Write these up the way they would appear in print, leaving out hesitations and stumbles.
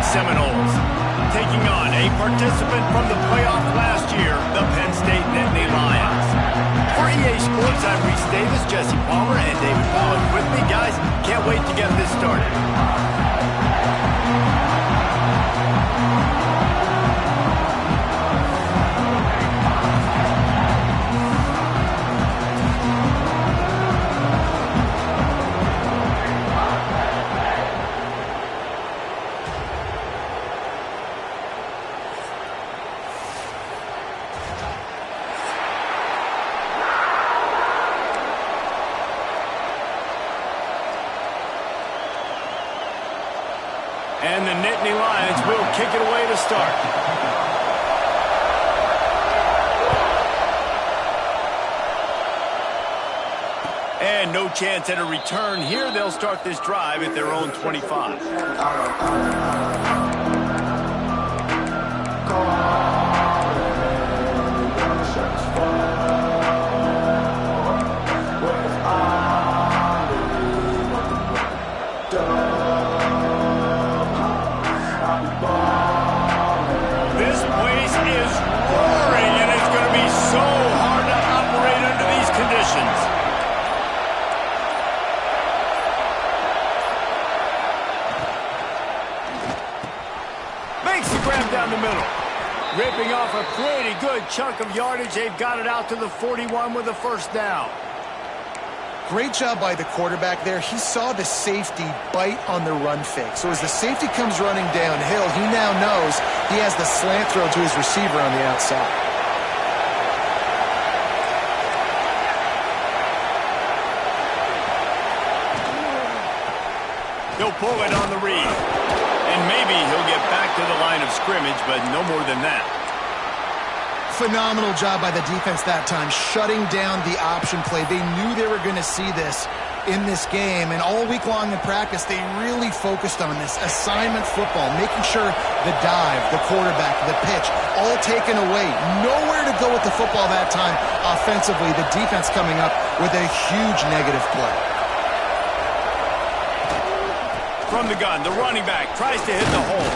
Seminoles, taking on a participant from the playoff last year, the Penn State Nittany Lions. For EA Sports, I'm Reese Davis, Jesse Palmer, and David Pollock with me. Guys, can't wait to get this started. And the Nittany Lions will kick it away to start. And no chance at a return here. They'll start this drive at their own 25. Makes the grab down the middle. Ripping off a pretty good chunk of yardage. They've got it out to the 41 with a first down. Great job by the quarterback there. He saw the safety bite on the run fake. So as the safety comes running downhill, he now knows he has the slant throw to his receiver on the outside. He'll pull it on the read. And maybe he'll get back to the line of scrimmage, but no more than that. Phenomenal job by the defense that time, shutting down the option play. They knew they were going to see this in this game, and all week long in practice, they really focused on this assignment football, making sure the dive, the quarterback, the pitch, all taken away. Nowhere to go with the football that time offensively. The defense coming up with a huge negative play. From the gun, the running back tries to hit the hole.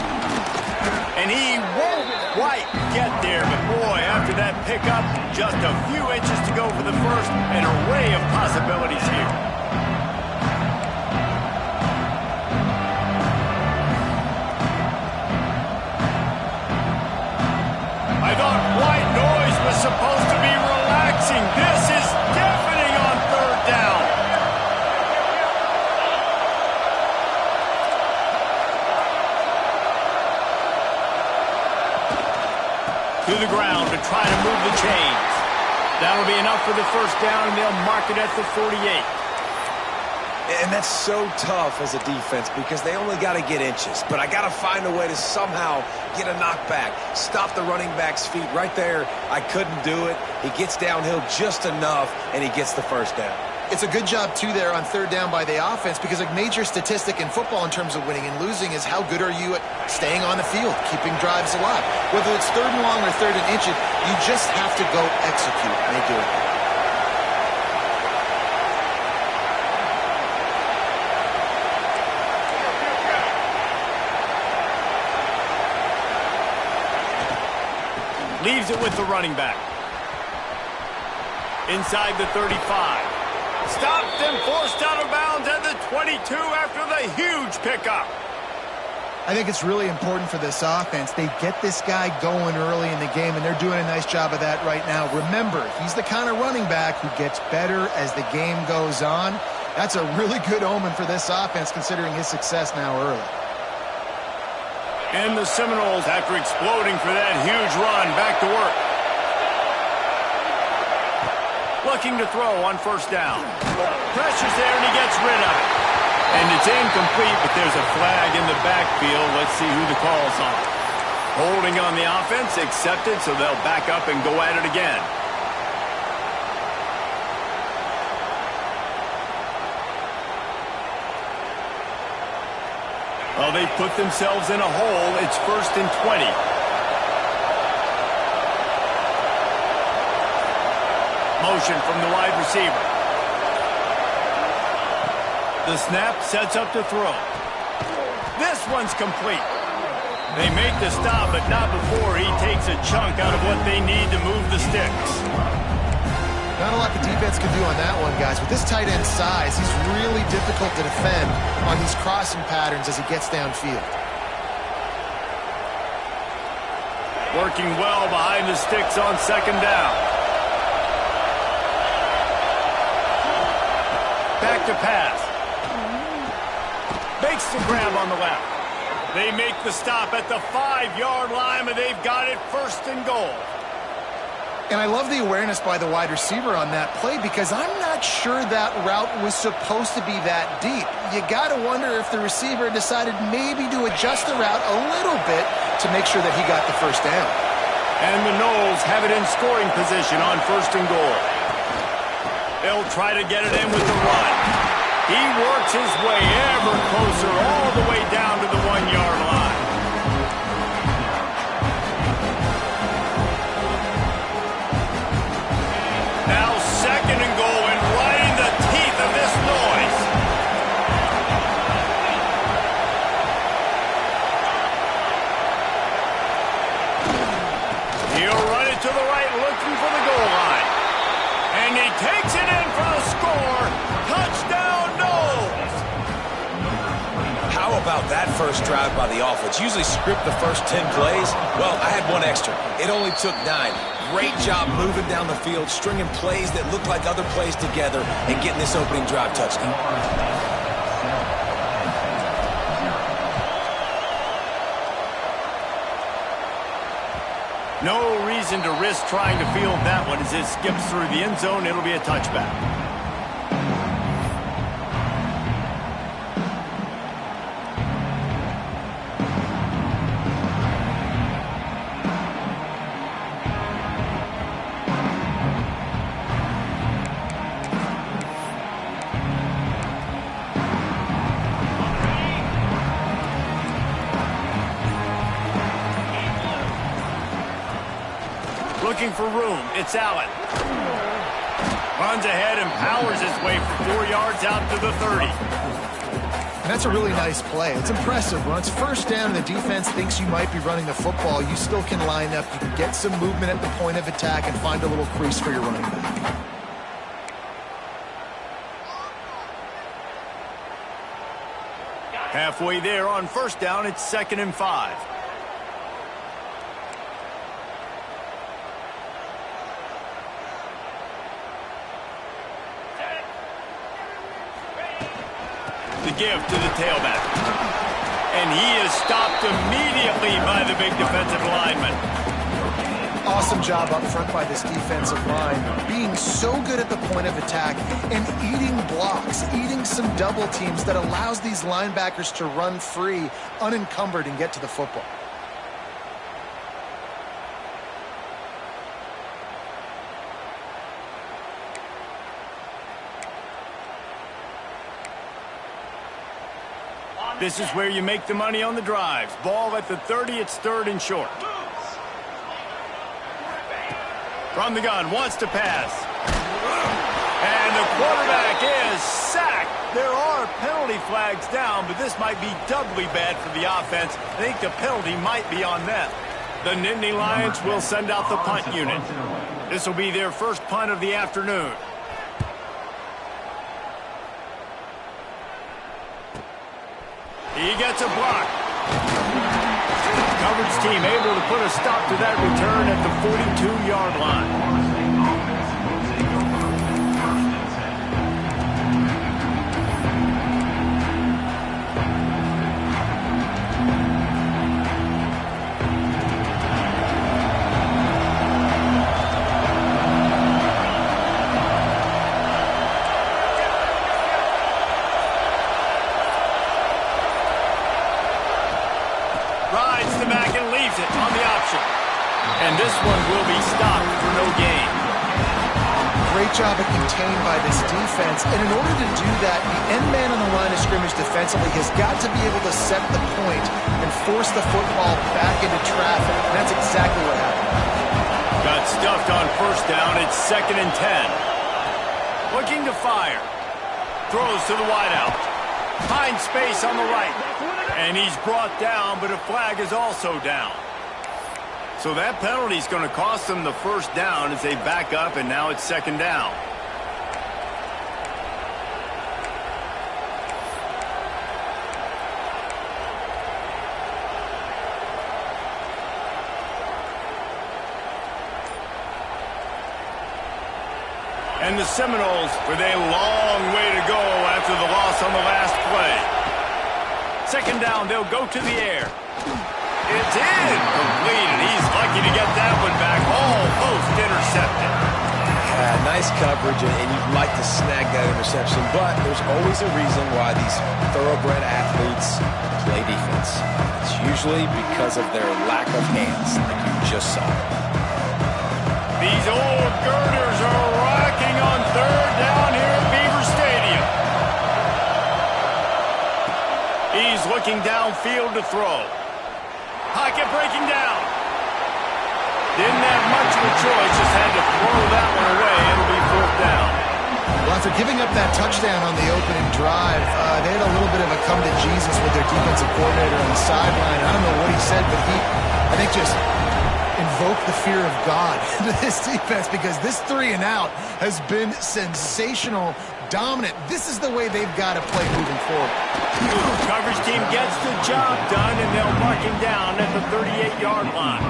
And he won't quite get there, but boy, after that pickup, just a few inches to go for the first. An array of possibilities here. I thought white noise was supposed to be relaxing. This is deafening on third down. To the ground to try to move the chains. That'll be enough for the first down, and they'll mark it at the 48. And that's so tough as a defense because they only got to get inches. But I got to find a way to somehow get a knockback, stop the running back's feet right there. I couldn't do it. He gets downhill just enough, and he gets the first down. It's a good job, too, there on third down by the offense because a major statistic in football in terms of winning and losing is how good are you at staying on the field, keeping drives alive. Whether it's third and long or third and inches, you just have to go execute, and they do it. Leaves it with the running back. Inside the 35. Stopped and forced out of bounds at the 22 after the huge pickup. I think it's really important for this offense. They get this guy going early in the game, and they're doing a nice job of that right now. Remember, he's the kind of running back who gets better as the game goes on. That's a really good omen for this offense, considering his success now early. And the Seminoles, after exploding for that huge run, back to work. Looking to throw on first down. Pressure's there, and he gets rid of it. And it's incomplete, but there's a flag in the backfield. Let's see who the call's on. Holding on the offense, accepted, so they'll back up and go at it again. Well, they put themselves in a hole. It's 1st and 20. Motion from the wide receiver. The snap sets up to throw. This one's complete. They make the stop, but not before he takes a chunk out of what they need to move the sticks. Not a lot the defense can do on that one, guys. With this tight end size, he's really difficult to defend on these crossing patterns as he gets downfield. Working well behind the sticks on second down. Back to pass. Makes the grab on the left. They make the stop at the 5-yard line, but they've got it first and goal. And I love the awareness by the wide receiver on that play because I'm not sure that route was supposed to be that deep. You got to wonder if the receiver decided maybe to adjust the route a little bit to make sure that he got the first down. And the Knowles have it in scoring position on first and goal. They'll try to get it in with the run. He works his way ever closer all the way down to the 1-yard line. Now second and goal and right in the teeth of this noise. He'll run it to the right looking for the goal line. And he takes it in for the score. Touchdown, Knowles! How about that first drive by the offense? Usually script the first 10 plays. Well, I had one extra. It only took 9. Great job moving down the field, stringing plays that look like other plays together, and getting this opening drive touchdown. No reason to risk trying to field that one as it skips through the end zone. It'll be a touchback. Looking for room. It's Allen. Runs ahead and powers his way for 4 yards out to the 30. And that's a really nice play. It's impressive. When it's first down and the defense thinks you might be running the football, you still can line up. You can get some movement at the point of attack and find a little crease for your running back. Halfway there on first down, it's 2nd and 5. The give to the tailback. And he is stopped immediately by the big defensive lineman. Awesome job up front by this defensive line, being so good at the point of attack and eating blocks, eating some double teams that allows these linebackers to run free, unencumbered, and get to the football. This is where you make the money on the drives. Ball at the 30, it's 3rd and short. From the gun, wants to pass. And the quarterback is sacked. There are penalty flags down, but this might be doubly bad for the offense. I think the penalty might be on them. The Nittany Lions will send out the punt unit. This will be their first punt of the afternoon. He gets a block. Coverage team able to put a stop to that return at the 42-yard line. Rides the back and leaves it on the option. And this one will be stopped for no gain. Great job of contained by this defense. And in order to do that, the end man on the line of scrimmage defensively has got to be able to set the point and force the football back into traffic. And that's exactly what happened. Got stuffed on first down. It's 2nd and 10. Looking to fire. Throws to the wideout. Finds space on the right. And he's brought down, but a flag is also down. So that penalty is going to cost them the first down as they back up, and now it's second down. And the Seminoles with a long way to go after the loss on the last play. Second down, they'll go to the air. It's incomplete, and he's lucky to get that one back. Almost intercepted. Yeah, nice coverage, and you'd like to snag that interception, but there's always a reason why these thoroughbred athletes play defense. It's usually because of their lack of hands, like you just saw. These old girders are rocking on third down here at Beaver Stadium. He's looking downfield to throw. Pocket breaking down. Didn't have much of a choice, just had to throw that one away. It'll be fourth down. Well, after giving up that touchdown on the opening drive, they had a little bit of a come to Jesus with their defensive coordinator on the sideline. I don't know what he said, but he, I think, just invoked the fear of God into this defense, because this 3 and out has been sensational, dominant. This is the way they've got to play moving forward. Coverage team gets the job done, and they'll mark him down at the 38-yard line.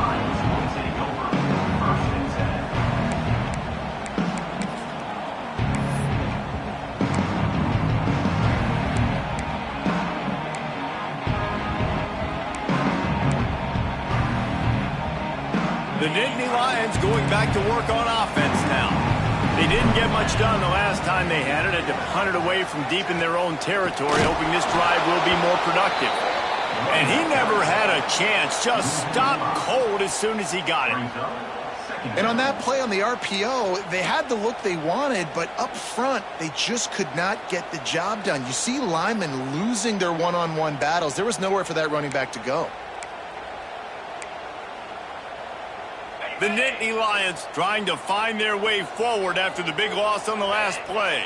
The Nittany Lions going back to work on offense now. They didn't get much done the last time they had it. Had to punt it away from deep in their own territory, hoping this drive will be more productive. And he never had a chance. Just stopped cold as soon as he got it. And on that play on the RPO, they had the look they wanted, but up front, they just could not get the job done. You see linemen losing their one-on-one battles. There was nowhere for that running back to go. The Nittany Lions trying to find their way forward after the big loss on the last play.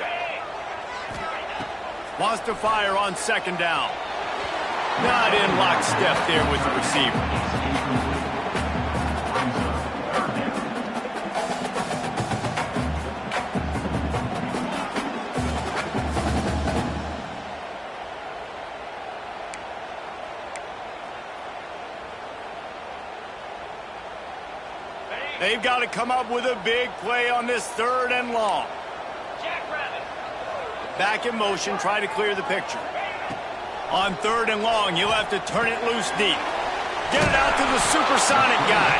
Wants to fire on second down. Not in lockstep there with the receiver. They've got to come up with a big play on this third and long. Back in motion, try to clear the picture. On third and long, you'll have to turn it loose deep. Get it out to the supersonic guy.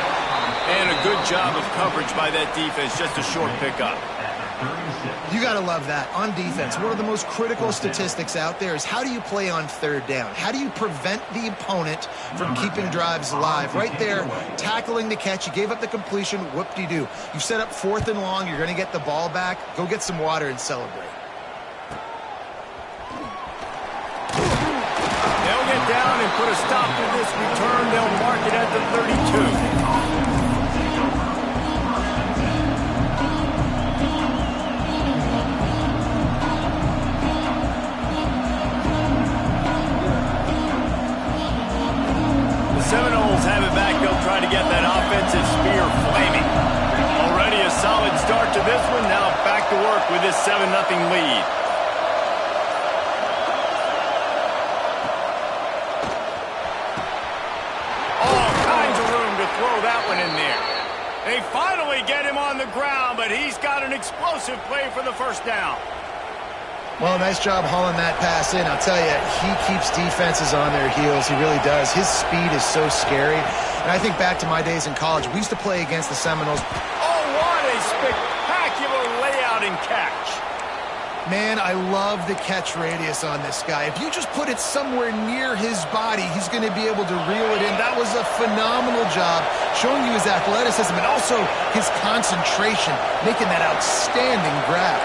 And a good job of coverage by that defense, just a short pickup. You got to love that. On defense, one of the most critical statistics out there is how do you play on third down? How do you prevent the opponent from keeping drives alive? Right there, tackling the catch. You gave up the completion. Whoop-de-doo. You set up fourth and long. You're going to get the ball back. Go get some water and celebrate. They'll get down and put a stop to this return. They'll mark it at the 32. Seminoles have it back. They'll try to get that offensive spear flaming. Already a solid start to this one. Now back to work with this 7-0 lead. All kinds of room to throw that one in there. They finally get him on the ground, but he's got an explosive play for the first down. Well, nice job hauling that pass in. I'll tell you, he keeps defenses on their heels. He really does. His speed is so scary. And I think back to my days in college. We used to play against the Seminoles. Oh, what a spectacular layout and catch. Man, I love the catch radius on this guy. If you just put it somewhere near his body, he's going to be able to reel it in. That was a phenomenal job, showing you his athleticism and also his concentration, making that outstanding grab.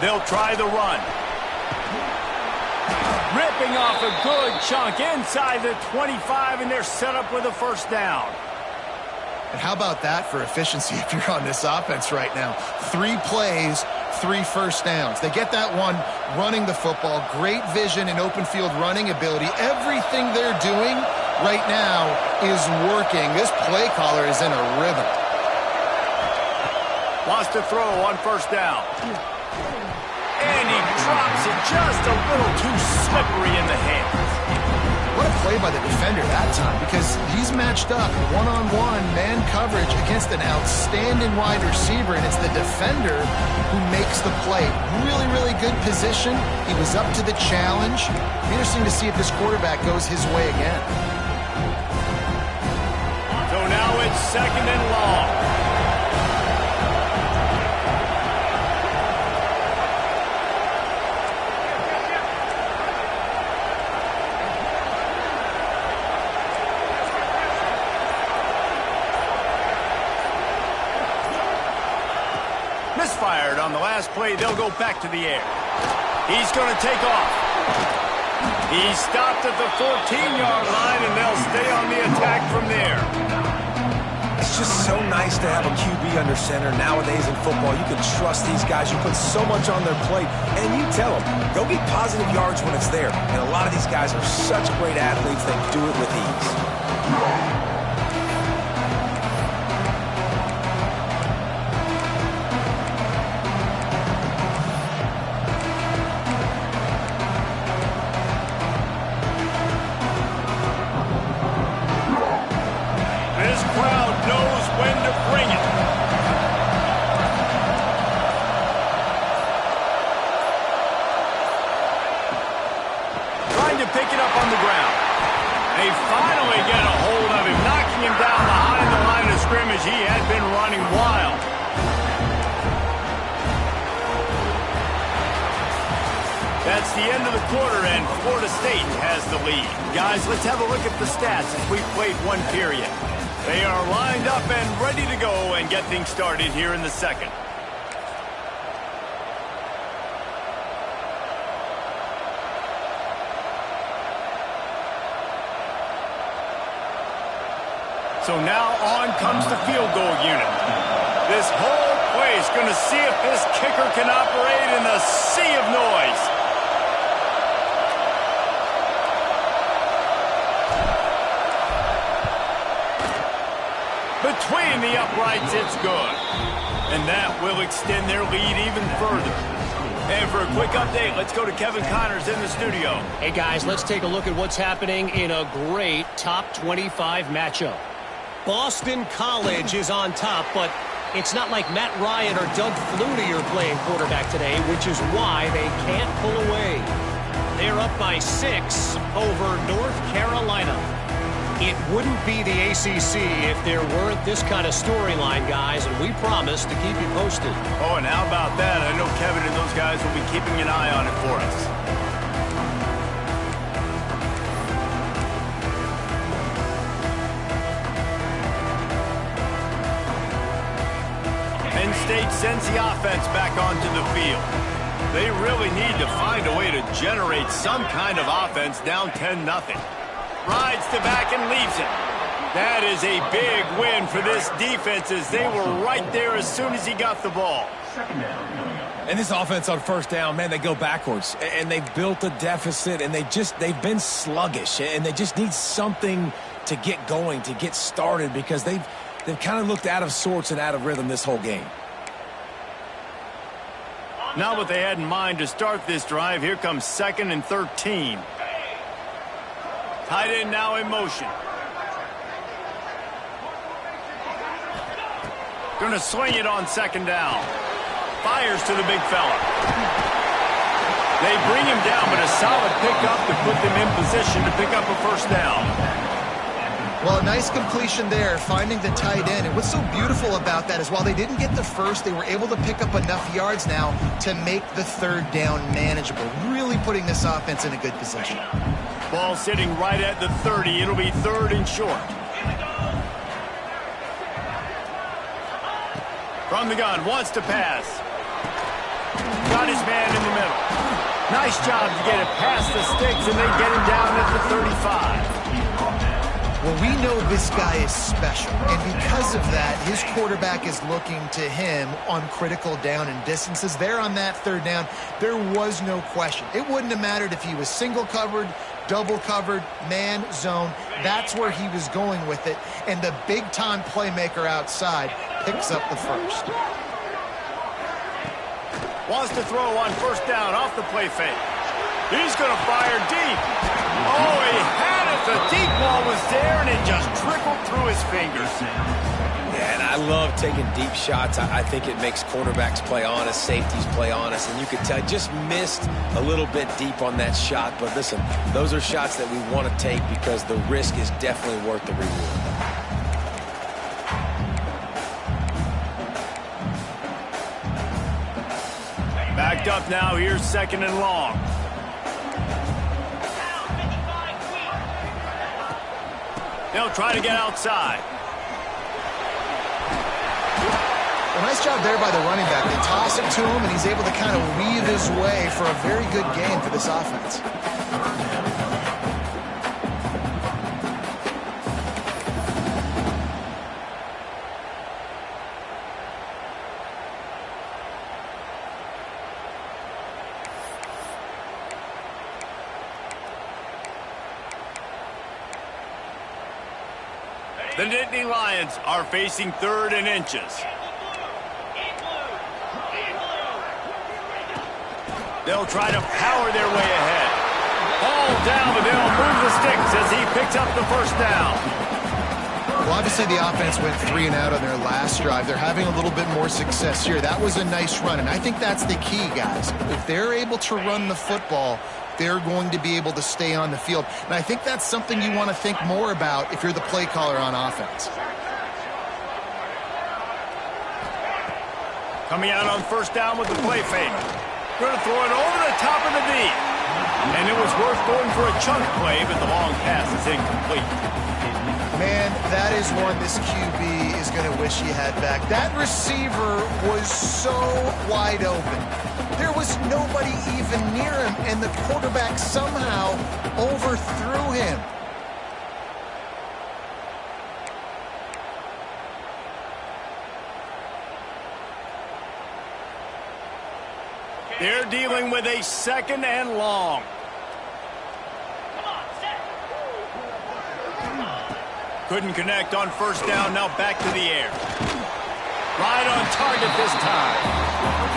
They'll try the run. Ripping off a good chunk inside the 25, and they're set up with a first down. And how about that for efficiency if you're on this offense right now? 3 plays, 3 first downs. They get that one running the football. Great vision and open field running ability. Everything they're doing right now is working. This play caller is in a rhythm. Wants to throw on first down. And he drops it just a little too slippery in the hands. What a play by the defender that time, because he's matched up one-on-one man coverage against an outstanding wide receiver, and it's the defender who makes the play. Really, really good position. He was up to the challenge. Interesting to see if this quarterback goes his way again. So now it's 2nd and long. Misfired on the last play. They'll go back to the air. He's going to take off. He stopped at the 14-yard line, and they'll stay on the attack from there. It's just so nice to have a QB under center. Nowadays in football, you can trust these guys. You put so much on their plate, and you tell them, go get positive yards when it's there. And a lot of these guys are such great athletes, they do it with ease. Pick it up on the ground. They finally get a hold of him, knocking him down behind the line of scrimmage. He had been running wild. That's the end of the quarter, and Florida State has the lead. Guys, let's have a look at the stats as we've played one period. They are lined up and ready to go and get things started here in the second. So now on comes the field goal unit. This whole play is going to see if this kicker can operate in the sea of noise. Between the uprights, it's good. And that will extend their lead even further. And for a quick update, let's go to Kevin Connors in the studio. Hey, guys, let's take a look at what's happening in a great top 25 matchup. Boston College is on top, but it's not like Matt Ryan or Doug Flutie are playing quarterback today, which is why they can't pull away. They're up by 6 over North Carolina. It wouldn't be the ACC if there weren't this kind of storyline, guys, and we promise to keep you posted. Oh, and how about that? I know Kevin and those guys will be keeping an eye on it for us. Penn State sends the offense back onto the field. They really need to find a way to generate some kind of offense down 10-0. Rides to back and leaves it. That is a big win for this defense as they were right there as soon as he got the ball. And this offense on first down, man, they go backwards. And they've built a deficit, and they've been sluggish. And they just need something to get going, to get started, because they've kind of looked out of sorts and out of rhythm this whole game. Not what they had in mind to start this drive. Here comes 2nd and 13. Tight end now in motion. Going to swing it on 2nd down. Fires to the big fella. They bring him down, but a solid pickup to put them in position to pick up a first down. Well, a nice completion there, finding the tight end. And what's so beautiful about that is while they didn't get the first, they were able to pick up enough yards now to make the 3rd down manageable. Really putting this offense in a good position. Ball sitting right at the 30. It'll be 3rd and short. From the gun, wants to pass. Got his man in the middle. Nice job to get it past the sticks, and they get him down at the 35. Well, we know this guy is special, and because of that, his quarterback is looking to him on critical down and distances. There on that third down, there was no question. It wouldn't have mattered if he was single covered, double covered, man, zone. That's where he was going with it, and the big-time playmaker outside picks up the first. Wants to throw on first down off the play fake. He's going to fire deep. Oh, he had it. The deep ball was there, and it just trickled through his fingers. Yeah, and I love taking deep shots. I think it makes quarterbacks play honest, safeties play honest, and you could tell just missed a little bit deep on that shot. But listen, those are shots that we want to take because the risk is definitely worth the reward. Backed up now. Here's second and long. They'll try to get outside. Well, nice job there by the running back. They toss it to him, and he's able to kind of weave his way for a very good game for this offense. The Nittany Lions are facing third and inches. They'll try to power their way ahead. Ball down, but they'll move the sticks as he picks up the first down. Well, obviously the offense went 3 and out on their last drive. They're having a little bit more success here. That was a nice run, and I think that's the key, guys. If they're able to run the football, they're going to be able to stay on the field. And I think that's something you want to think more about if you're the play caller on offense. Coming out on first down with the play fake. Going to throw it over the top of the deep. And it was worth going for a chunk play, but the long pass is incomplete. Man, that is one this QB is going to wish he had back. That receiver was so wide open. There was nobody even near him, and the quarterback somehow overthrew him. They're dealing with a second and long. Couldn't connect on first down, now back to the air. Right on target this time.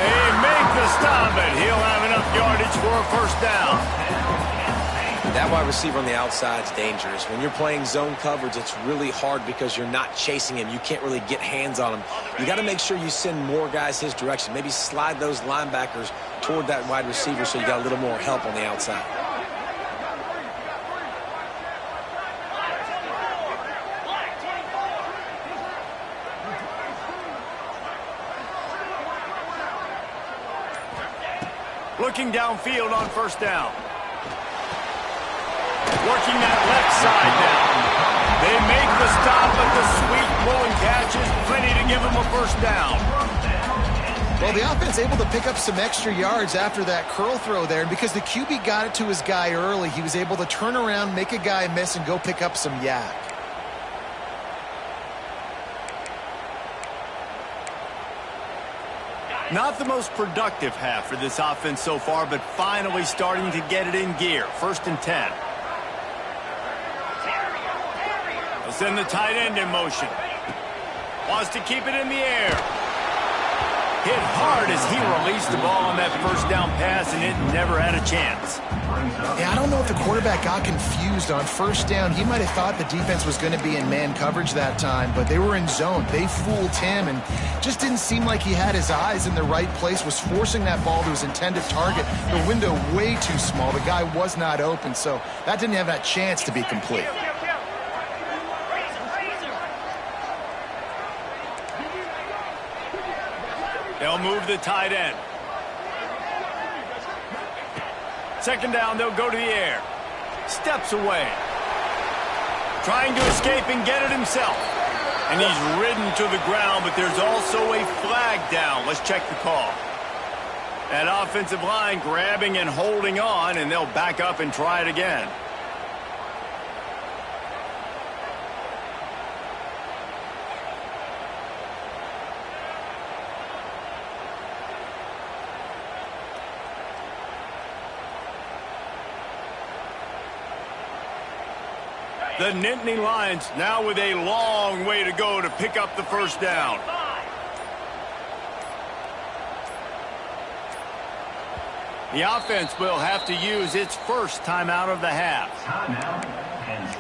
They make the stop, and he'll have enough yardage for a first down. That wide receiver on the outside is dangerous. When you're playing zone coverage, it's really hard because you're not chasing him. You can't really get hands on him. You got to make sure you send more guys his direction. Maybe slide those linebackers toward that wide receiver so you got a little more help on the outside. Looking downfield on first down. Working that left side down. They make the stop, but the sweet blowing catch is plenty to give them a first down. Well, the offense able to pick up some extra yards after that curl throw there. And because the QB got it to his guy early, he was able to turn around, make a guy miss, and go pick up some yak. Not the most productive half for this offense so far, but finally starting to get it in gear. 1st and 10. They'll send the tight end in motion. Wants to keep it in the air. Hit hard as he released the ball on that first down pass, and it never had a chance. Yeah, I don't know if the quarterback got confused on first down. He might have thought the defense was going to be in man coverage that time, but they were in zone. They fooled him and just didn't seem like he had his eyes in the right place, was forcing that ball to his intended target. The window way too small. The guy was not open, so that didn't have that chance to be complete. They'll move the tight end. Second down, they'll go to the air. Steps away. Trying to escape and get it himself. And he's ridden to the ground, but there's also a flag down. Let's check the call. That offensive line grabbing and holding on, and they'll back up and try it again. The Nittany Lions now with a long way to go to pick up the first down. The offense will have to use its first timeout of the half. Timeout, Penn State.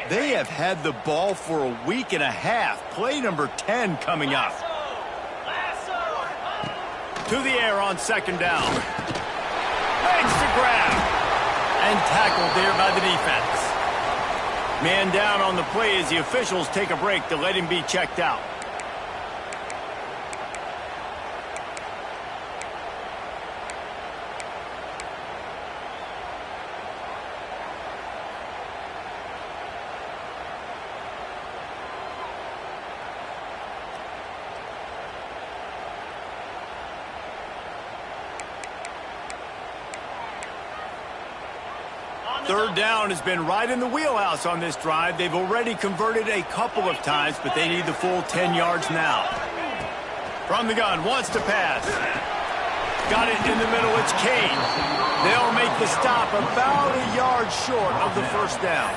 They have had the ball for a week and a half. Play number 10 coming up. To the air on second down. Legs to grab. And tackled there by the defense. Man down on the play as the officials take a break to let him be checked out. Third down has been right in the wheelhouse on this drive. They've already converted a couple of times, but they need the full 10 yards now. From the gun, wants to pass. Got it in the middle, it's Kane. They'll make the stop about a yard short of the first down.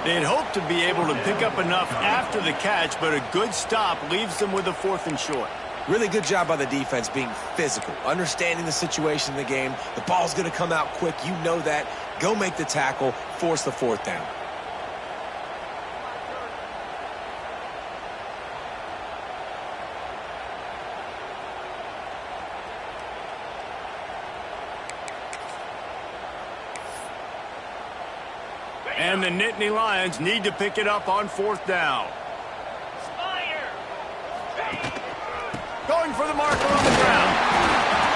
They'd hope to be able to pick up enough after the catch, but a good stop leaves them with a 4th and short. Really good job by the defense being physical, understanding the situation in the game. The ball's going to come out quick. You know that. Go make the tackle, force the 4th down. And the Nittany Lions need to pick it up on 4th down. Going for the marker on the ground.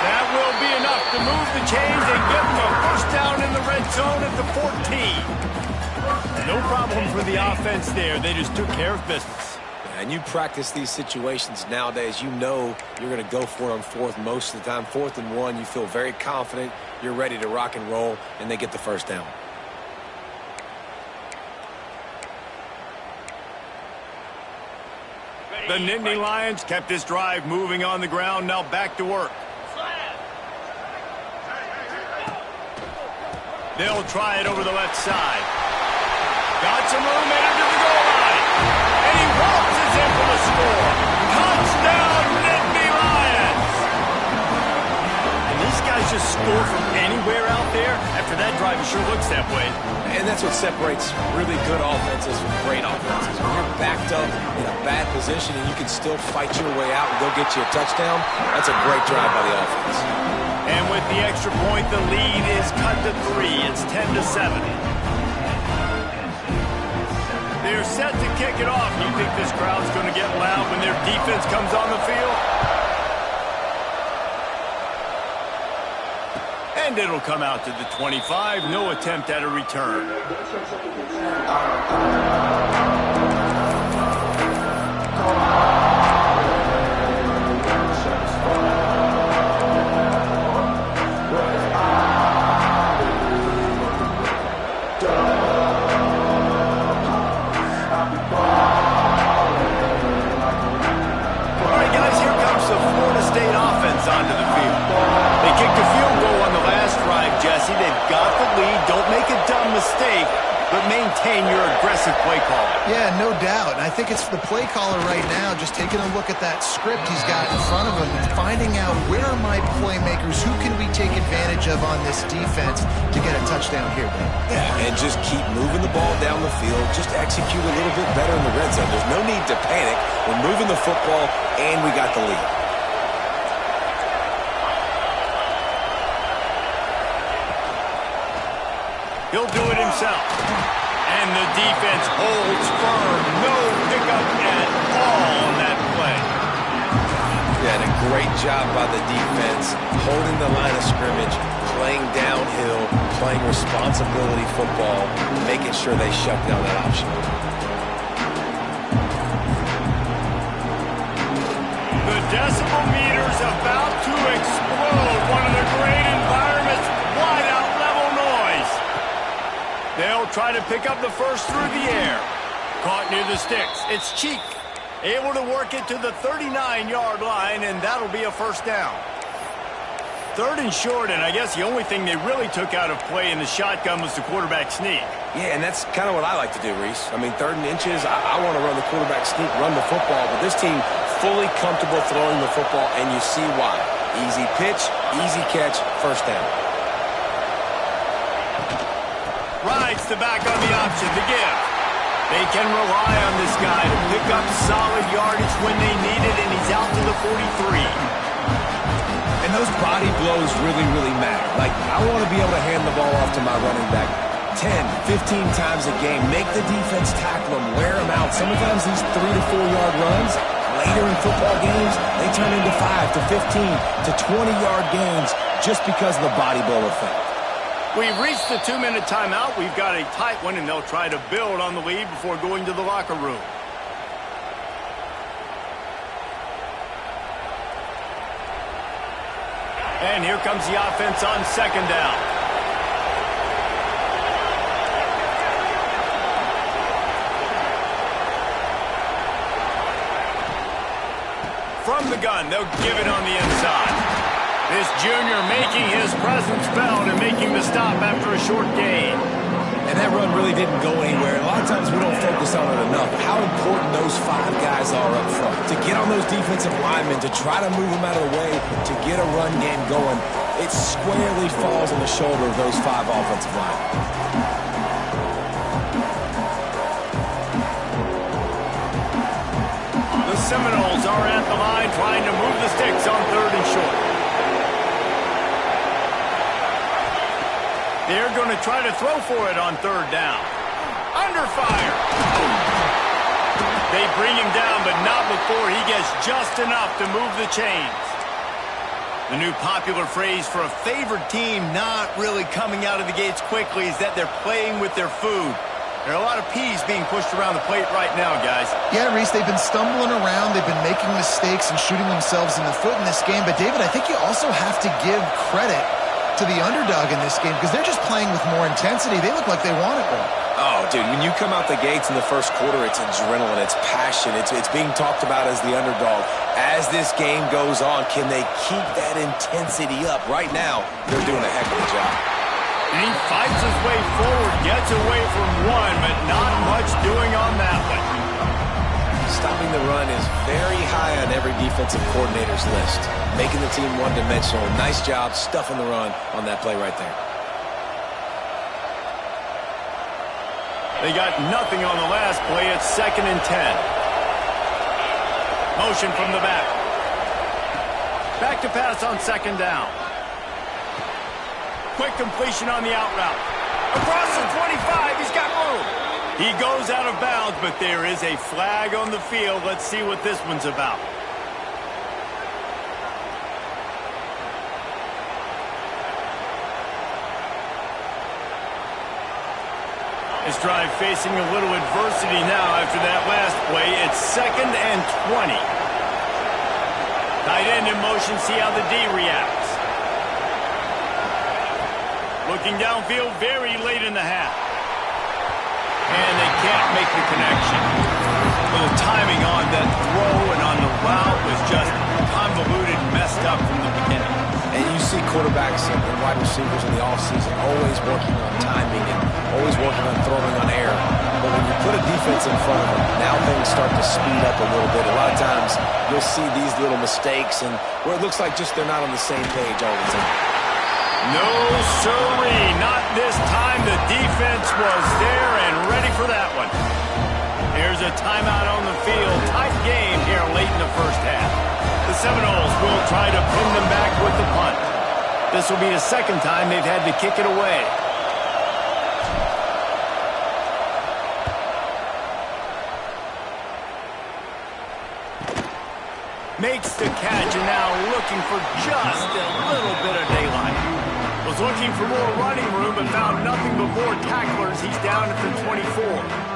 That will be enough to move the chains and give them a first down in the red zone at the 14. No problem for the offense there. They just took care of business. And you practice these situations nowadays, you know you're going to go for it on 4th most of the time. 4th and 1, you feel very confident. You're ready to rock and roll, and they get the first down. The Nittany Lions kept this drive moving on the ground, now back to work. They'll try it over the left side. Got some room into the goal line. And he waltzes in for the score. Touchdown, Nittany Lions! And these guys just score from anywhere out there. After that drive, it sure looks that way. And that's what separates really good offenses from great offenses. When you're backed up in a bad position and you can still fight your way out and go get you a touchdown, that's a great drive by the offense. And with the extra point, the lead is cut to 3. It's 10-7. They're set to kick it off. You think this crowd's going to get loud when their defense comes on the field? And it'll come out to the 25. No attempt at a return. All right, guys, here comes the Florida State offense onto the field. They kicked a field goal on the last drive, Jesse. They've got the lead. Don't make a dumb mistake, but maintain your aggressive play call. Yeah, no doubt. And I think it's the play caller right now just taking a look at that script he's got in front of him and finding out where are my playmakers, who can we take advantage of on this defense to get a touchdown here, Ben? Yeah, and just keep moving the ball down the field. Just execute a little bit better in the red zone. There's no need to panic. We're moving the football, and we got the lead. He'll do it himself. And the defense holds firm. No pickup at all on that play. Yeah, and a great job by the defense, holding the line of scrimmage, playing downhill, playing responsibility football, making sure they shut down that option. The decibel meter's about to explode. One of the great environments. They'll try to pick up the first through the air. Caught near the sticks. It's Cheek. Able to work it to the 39-yard line, and that'll be a first down. Third and short, and I guess the only thing they really took out of play in the shotgun was the quarterback sneak. Yeah, and that's kind of what I like to do, Reese. I mean, 3rd and inches, I want to run the quarterback sneak, run the football, but this team fully comfortable throwing the football, and you see why. Easy pitch, easy catch, first down. Rides the back on the option, the give. They can rely on this guy to pick up solid yardage when they need it, and he's out to the 43. And those body blows really, really matter. Like, I want to be able to hand the ball off to my running back 10, 15 times a game. Make the defense tackle him, wear him out. Sometimes these 3 to 4 yard runs, later in football games, they turn into 5 to 15 to 20-yard gains just because of the body blow effect. We've reached the 2-minute timeout. We've got a tight one, and they'll try to build on the lead before going to the locker room. And here comes the offense on 2nd down. From the gun, they'll give it on the inside. This junior making his presence felt and making the stop after a short gain. And that run really didn't go anywhere. A lot of times we don't focus on it enough. How important those 5 guys are up front. To get on those defensive linemen, to try to move them out of the way, to get a run game going, it squarely falls on the shoulder of those 5 offensive linemen. The Seminoles are at the line trying to move the sticks on 3rd and short. They're going to try to throw for it on 3rd down. Under fire. They bring him down, but not before he gets just enough to move the chains. The new popular phrase for a favored team not really coming out of the gates quickly is that they're playing with their food. There are a lot of peas being pushed around the plate right now, guys. Yeah, Reese, they've been stumbling around. They've been making mistakes and shooting themselves in the foot in this game. But, David, I think you also have to give credit to the underdog in this game because they're just playing with more intensity. They look like they want it more. Oh, dude, when you come out the gates in the first quarter, it's adrenaline, it's passion, it's being talked about as the underdog. As this game goes on, can they keep that intensity up? Right now, they're doing a heck of a job. And he fights his way forward, gets away from one, but not much doing on that one. Stopping the run is very high on every defensive coordinator's list. Making the team one-dimensional. Nice job stuffing the run on that play right there. They got nothing on the last play. It's 2nd and 10. Motion from the back. Back to pass on 2nd down. Quick completion on the out route. Across the 25, he's got room. He goes out of bounds, but there is a flag on the field. Let's see what this one's about. This drive facing a little adversity now after that last play. It's 2nd and 20. Tight end in motion, see how the D reacts. Looking downfield very late in the half. And they can't make the connection. Well, the timing on that throw and on the route was just convoluted, messed up from the beginning. And you see quarterbacks and wide receivers in the offseason always working on timing and always working on throwing on air. But when you put a defense in front of them, now things start to speed up a little bit. A lot of times you'll see these little mistakes and where it looks like just they're not on the same page all the time. No, sirree, not this time. The defense was there and ready for that one. Here's a timeout on the field. Tight game here late in the first half. The Seminoles will try to pin them back with the punt. This will be the 2nd time they've had to kick it away. Makes the catch and now looking for just a little bit of daylight. Was looking for more running room but found nothing but more tacklers. He's down at the 24.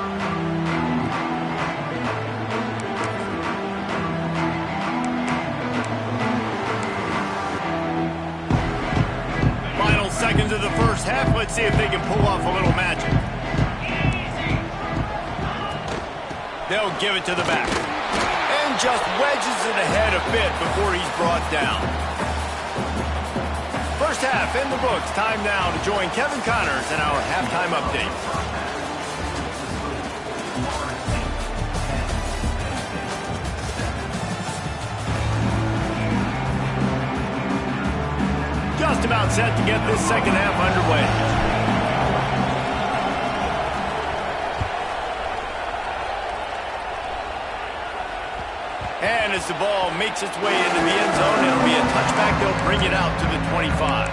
Final seconds of the first half. Let's see if they can pull off a little magic. They'll give it to the back. And just wedges it ahead a bit before he's brought down. First half in the books. Time now to join Kevin Connors in our halftime update. Just about set to get this second half underway. And as the ball makes its way into the end zone, it'll be a touchback. They'll bring it out to the 25.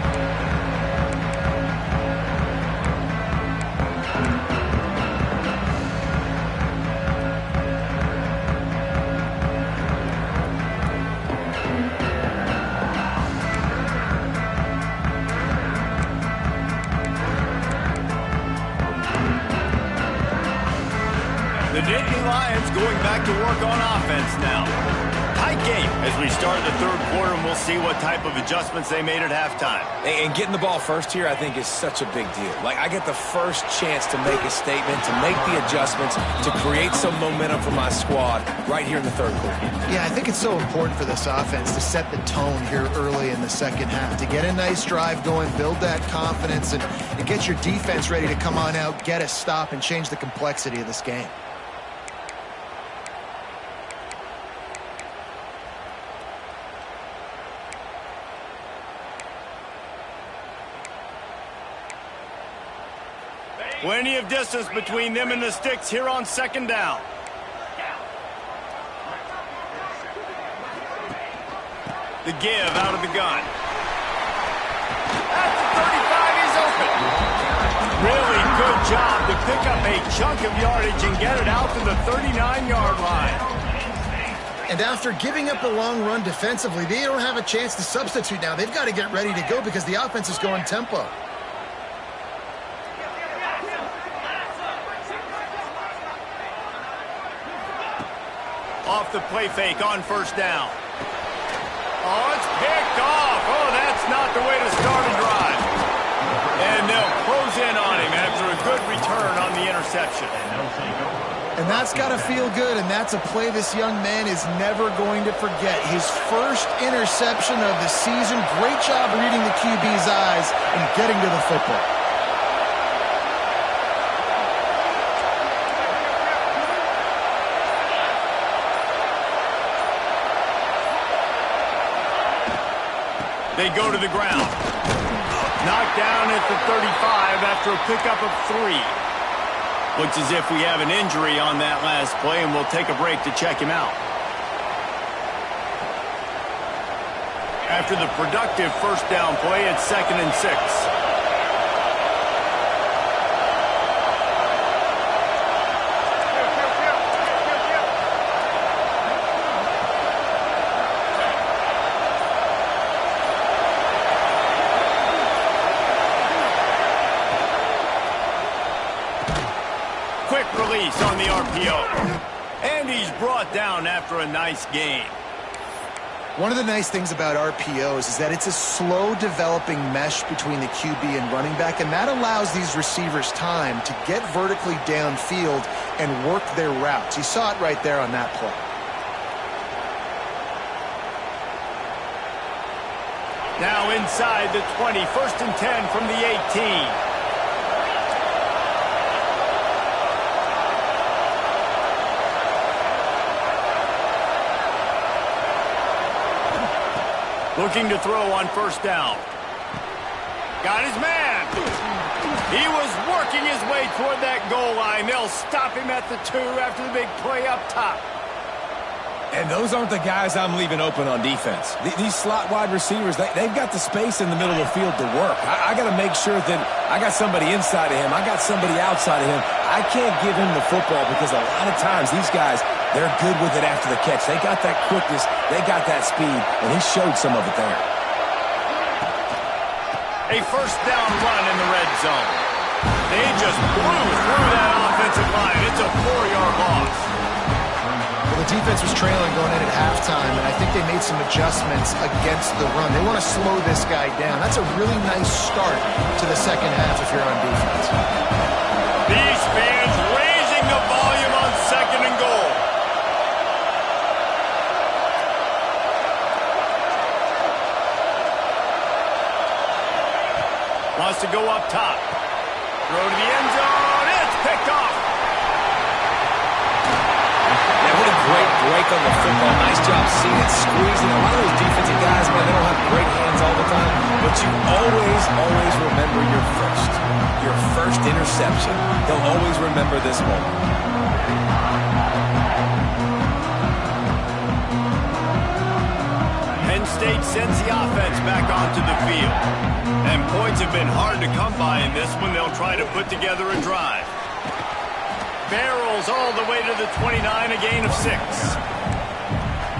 The Nittany Lions going back to work on offense now. Tight game as we start the third quarter, and we'll see what type of adjustments they made at halftime. And getting the ball first here, I think, is such a big deal. Like, I get the first chance to make a statement, to make the adjustments, to create some momentum for my squad right here in the third quarter. Yeah, I think it's so important for this offense to set the tone here early in the second half, to get a nice drive going, build that confidence, and get your defense ready to come on out, get a stop, and change the complexity of this game. Plenty of distance between them and the sticks here on second down. The give out of the gun. At the 35, he's open. Really good job to pick up a chunk of yardage and get it out to the 39-yard line. And after giving up a long run defensively, they don't have a chance to substitute now. They've got to get ready to go because the offense is going tempo. Off the play fake on first down. Oh, it's picked off. Oh, that's not the way to start a drive. And they'll close in on him after a good return on the interception. And that's got to feel good, and that's a play this young man is never going to forget. His first interception of the season. Great job reading the QB's eyes and getting to the football. They go to the ground. Knocked down at the 35 after a pickup of 3. Looks as if we have an injury on that last play, and we'll take a break to check him out. After the productive first down play, it's 2nd and 6. Release on the RPO. And he's brought down after a nice gain. One of the nice things about RPOs is that it's a slow developing mesh between the QB and running back, and that allows these receivers time to get vertically downfield and work their routes. You saw it right there on that play. Now inside the 20, 1st and 10 from the 18. Looking to throw on first down. Got his man. He was working his way toward that goal line. They'll stop him at the 2 after the big play up top. And those aren't the guys I'm leaving open on defense. These slot wide receivers, they've got the space in the middle of the field to work. I got to make sure that I got somebody inside of him. I got somebody outside of him. I can't give him the football because a lot of times these guys, they're good with it after the catch. They got that quickness. They got that speed, and he showed some of it there. A first down run in the red zone. They just blew through that offensive line. It's a 4-yard loss. Well, the defense was trailing going in at halftime, and I think they made some adjustments against the run. They want to slow this guy down. That's a really nice start to the second half if you're on defense. These fans raising the volume on 2nd and goal. top. Throw to the end zone. It's picked off. Yeah, what a great break on the football. Nice job seeing it, squeezing. A lot of those defensive guys, man, they don't have great hands all the time, but you always remember your first interception. They'll always remember this moment. Penn State sends the offense back onto the field. And points have been hard to come by in this one. They'll try to put together a drive. Barrels all the way to the 29, a gain of 6.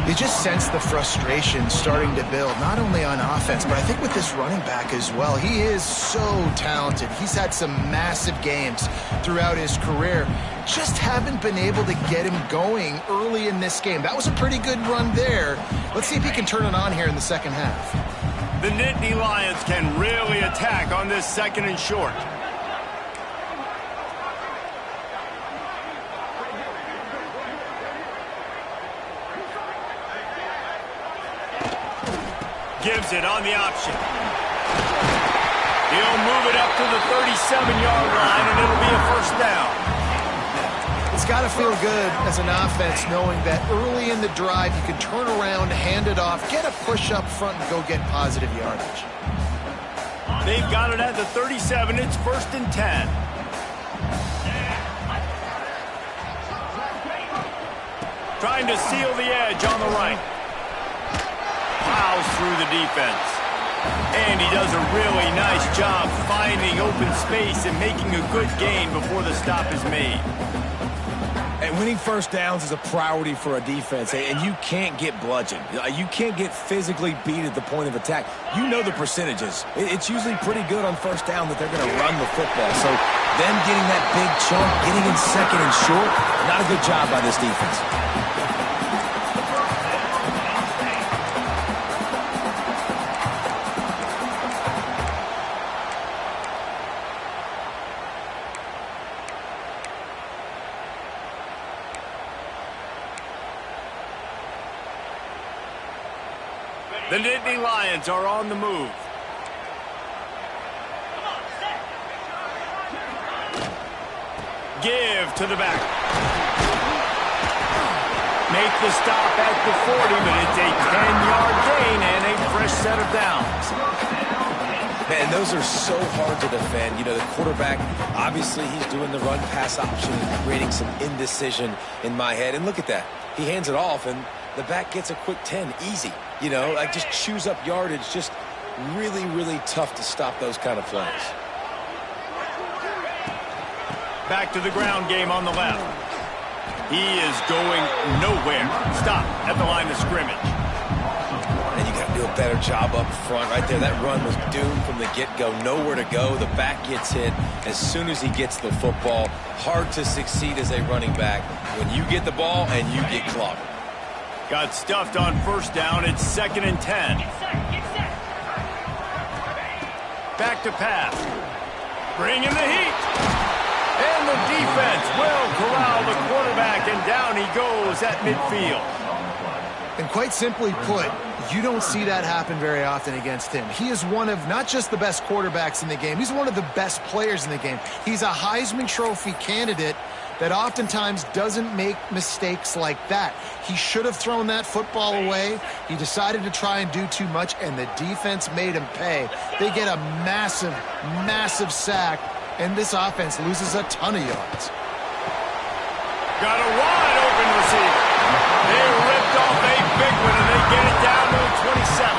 You just sense the frustration starting to build, not only on offense, but I think with this running back as well. He is so talented. He's had some massive games throughout his career. Just haven't been able to get him going early in this game. That was a pretty good run there. Let's see if he can turn it on here in the second half. The Nittany Lions can really attack on this 2nd and short. Gives it on the option. He'll move it up to the 37-yard line, and it'll be a first down. It's got to feel good as an offense knowing that early in the drive you can turn around, hand it off, get a push up front, and go get positive yardage. They've got it at the 37. It's 1st and 10. Trying to seal the edge on the right. Plows through the defense. And he does a really nice job finding open space and making a good gain before the stop is made. And winning first downs is a priority for a defense, and you can't get bludgeoned. You can't get physically beat at the point of attack. You know the percentages. It's usually pretty good on first down that they're going to run the football. So them getting that big chunk, getting in 2nd and short, not a good job by this defense. The Nittany Lions are on the move. Give to the back. Make the stop at the 40, but it's a 10-yard gain and a fresh set of downs. Man, those are so hard to defend. You know, the quarterback, obviously he's doing the run-pass option and creating some indecision in my head. And look at that. He hands it off, and the back gets a quick 10, easy. You know, like just chews up yardage. Just really tough to stop those kind of plays. Back to the ground game on the left. He is going nowhere. Stop at the line of scrimmage. And you got to do a better job up front right there. That run was doomed from the get-go. Nowhere to go. The back gets hit as soon as he gets the football. Hard to succeed as a running back when you get the ball and you get clobbered. Got stuffed on first down. It's 2nd and 10. Back to pass. Bring in the heat. And the defense will corral the quarterback, and down he goes at midfield. And quite simply put, you don't see that happen very often against him. He is one of not just the best quarterbacks in the game, he's one of the best players in the game. He's a Heisman Trophy candidate that oftentimes doesn't make mistakes like that. He should have thrown that football away. He decided to try and do too much, and the defense made him pay. They get a massive sack, and this offense loses a ton of yards. Got a wide open receiver. They ripped off a big one, and they get it down to the 27.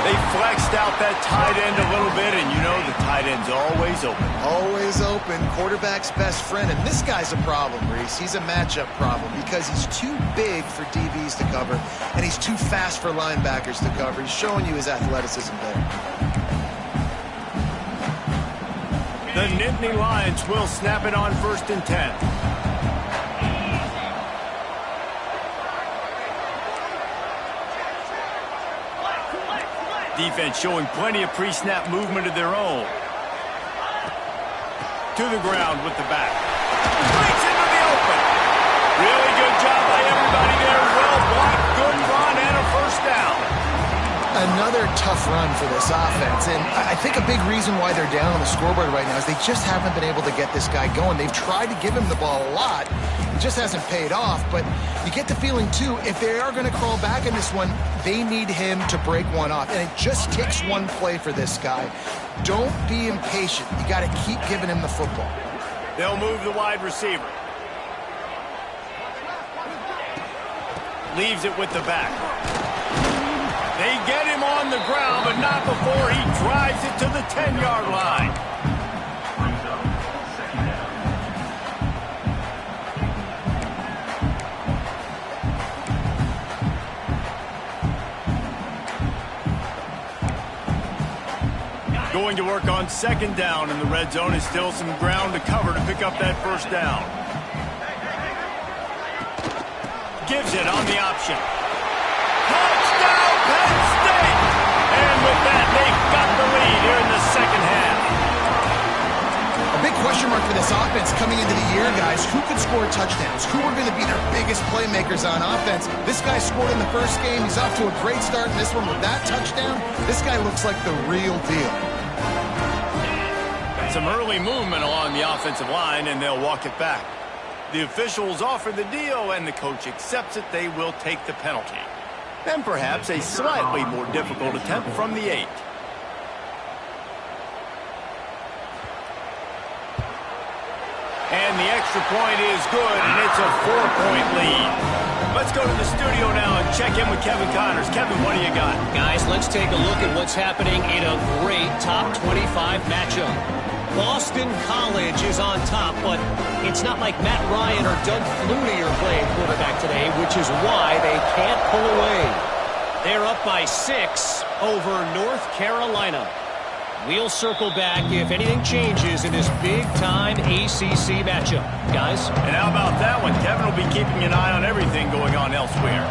They flexed out that tight end a little bit, and you know the tight end's always open. Always open, quarterback's best friend. And this guy's a problem, Reese. He's a matchup problem because he's too big for DBs to cover, and he's too fast for linebackers to cover. He's showing you his athleticism there. The Nittany Lions will snap it on 1st and 10. Defense showing plenty of pre-snap movement of their own. To the ground with the back. Breaks into the open. Really good job by everybody there. Well blocked, good run, and a first down. Another tough run for this offense, and I think a big reason why they're down on the scoreboard right now is they just haven't been able to get this guy going. They've tried to give him the ball a lot. It just hasn't paid off, but you get the feeling, too, if they are going to crawl back in this one, they need him to break one off, and it just takes one play for this guy. Don't be impatient. You got to keep giving him the football. They'll move the wide receiver. Leaves it with the back. They get him on the ground, but not before he drives it to the 10-yard line. Going to work on second down in the red zone. Is still some ground to cover to pick up that first down. Gives it on the option. Touchdown, Penn State! And with that, they've got the lead here in the second half. A big question mark for this offense coming into the year, guys. Who could score touchdowns? Who are going to be their biggest playmakers on offense? This guy scored in the first game. He's off to a great start in this one with that touchdown. This guy looks like the real deal. Some early movement along the offensive line, and they'll walk it back. The officials offer the deal, and the coach accepts it. They will take the penalty. And perhaps a slightly more difficult attempt from the 8. And the extra point is good, and it's a 4-point lead. Let's go to the studio now and check in with Kevin Connors. Kevin, what do you got? Guys, let's take a look at what's happening in a great top 25 matchup. Boston College is on top, but it's not like Matt Ryan or Doug Flutie are playing quarterback today, which is why they can't pull away. They're up by 6 over North Carolina. We'll circle back if anything changes in this big-time ACC matchup. Guys? And how about that one? Kevin will be keeping an eye on everything going on elsewhere.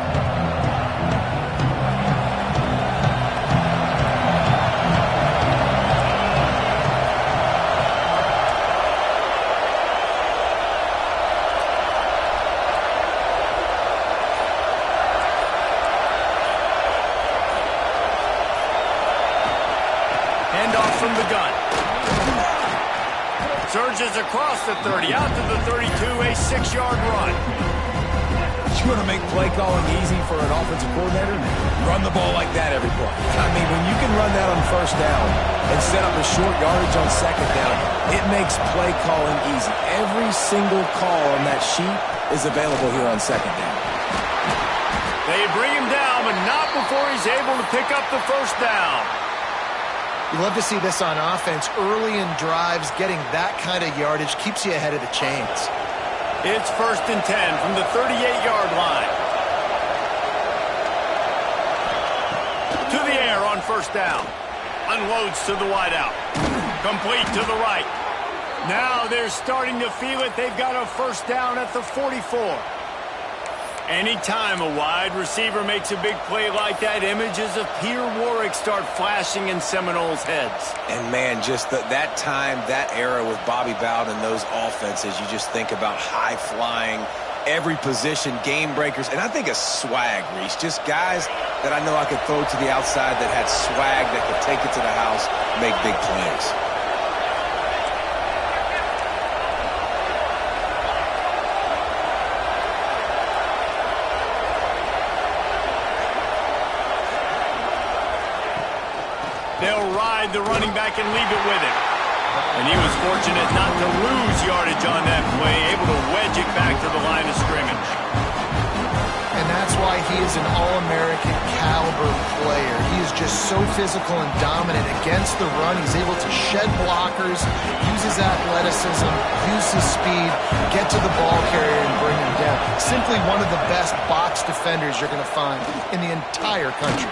From the gun. Surges across the 30, out to the 32, a 6-yard run. You want to make play calling easy for an offensive coordinator? Run the ball like that every play. I mean, when you can run that on first down and set up a short yardage on second down, it makes play calling easy. Every single call on that sheet is available here on second down. They bring him down, but not before he's able to pick up the first down. You love to see this on offense. Early in drives, getting that kind of yardage keeps you ahead of the chains. It's 1st and 10 from the 38-yard line. To the air on first down. Unloads to the wideout. Complete to the right. Now they're starting to feel it. They've got a first down at the 44. Anytime a wide receiver makes a big play like that, images of Peter Warrick start flashing in Seminoles' heads. And, man, just that time, that era with Bobby Bowden and those offenses, you just think about high-flying, every position, game breakers, and I think a swag, Reese. Just guys that I know I could throw to the outside that had swag that could take it to the house, make big plays. They'll ride the running back and leave it with him. And he was fortunate not to lose yardage on that play, able to wedge it back to the line of scrimmage. And that's why he is an All-American caliber player. He is just so physical and dominant against the run. He's able to shed blockers, use his athleticism, use his speed, get to the ball carrier and bring him down. Simply one of the best box defenders you're going to find in the entire country.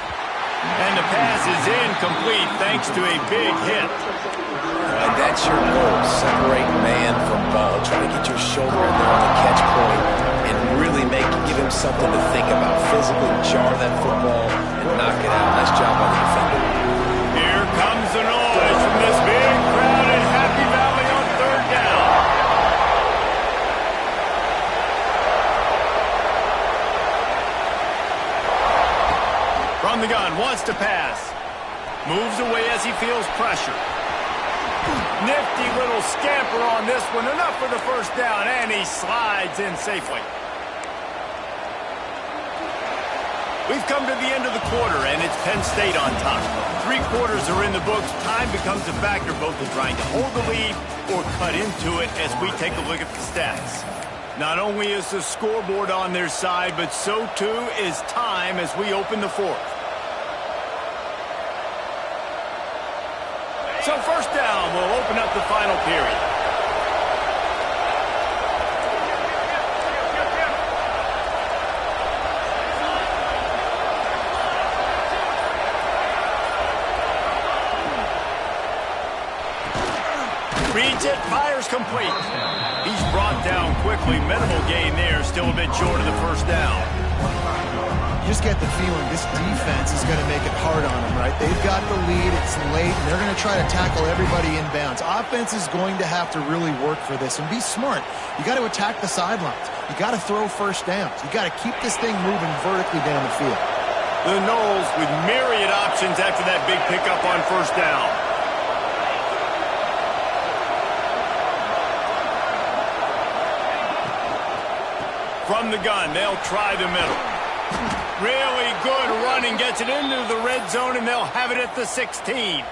And the pass is incomplete thanks to a big hit. And that's your goal, separate man from ball. Try to get your shoulder in there on the catch point and really give him something to think about. Physically jar that football and knock it out. Nice job by the defender. Here comes the noise from this big crowd in Happy Valley on third down. From the gun, wants wants to pass. Moves away as he feels pressure. Nifty little scamper on this one. Enough for the first down, and he slides in safely. We've come to the end of the quarter, and it's Penn State on top. 3 quarters are in the books. Time becomes a factor both in trying to hold the lead or cut into it as we take a look at the stats. Not only is the scoreboard on their side, but so too is time as we open the 4th. So first down will open up the final period. Reads it, fires complete. He's brought down quickly. Minimal gain there, still a bit short of the first down. You just get the feeling this defense is going to make it hard on them, right? They've got the lead, it's late, and they're going to try to tackle everybody inbounds. Offense is going to have to really work for this and be smart. You got to attack the sidelines. You got to throw first downs. You got to keep this thing moving vertically down the field. The Noles with myriad options after that big pickup on first down. From the gun, they'll try the middle. Really good running, gets it into the red zone, and they'll have it at the 16.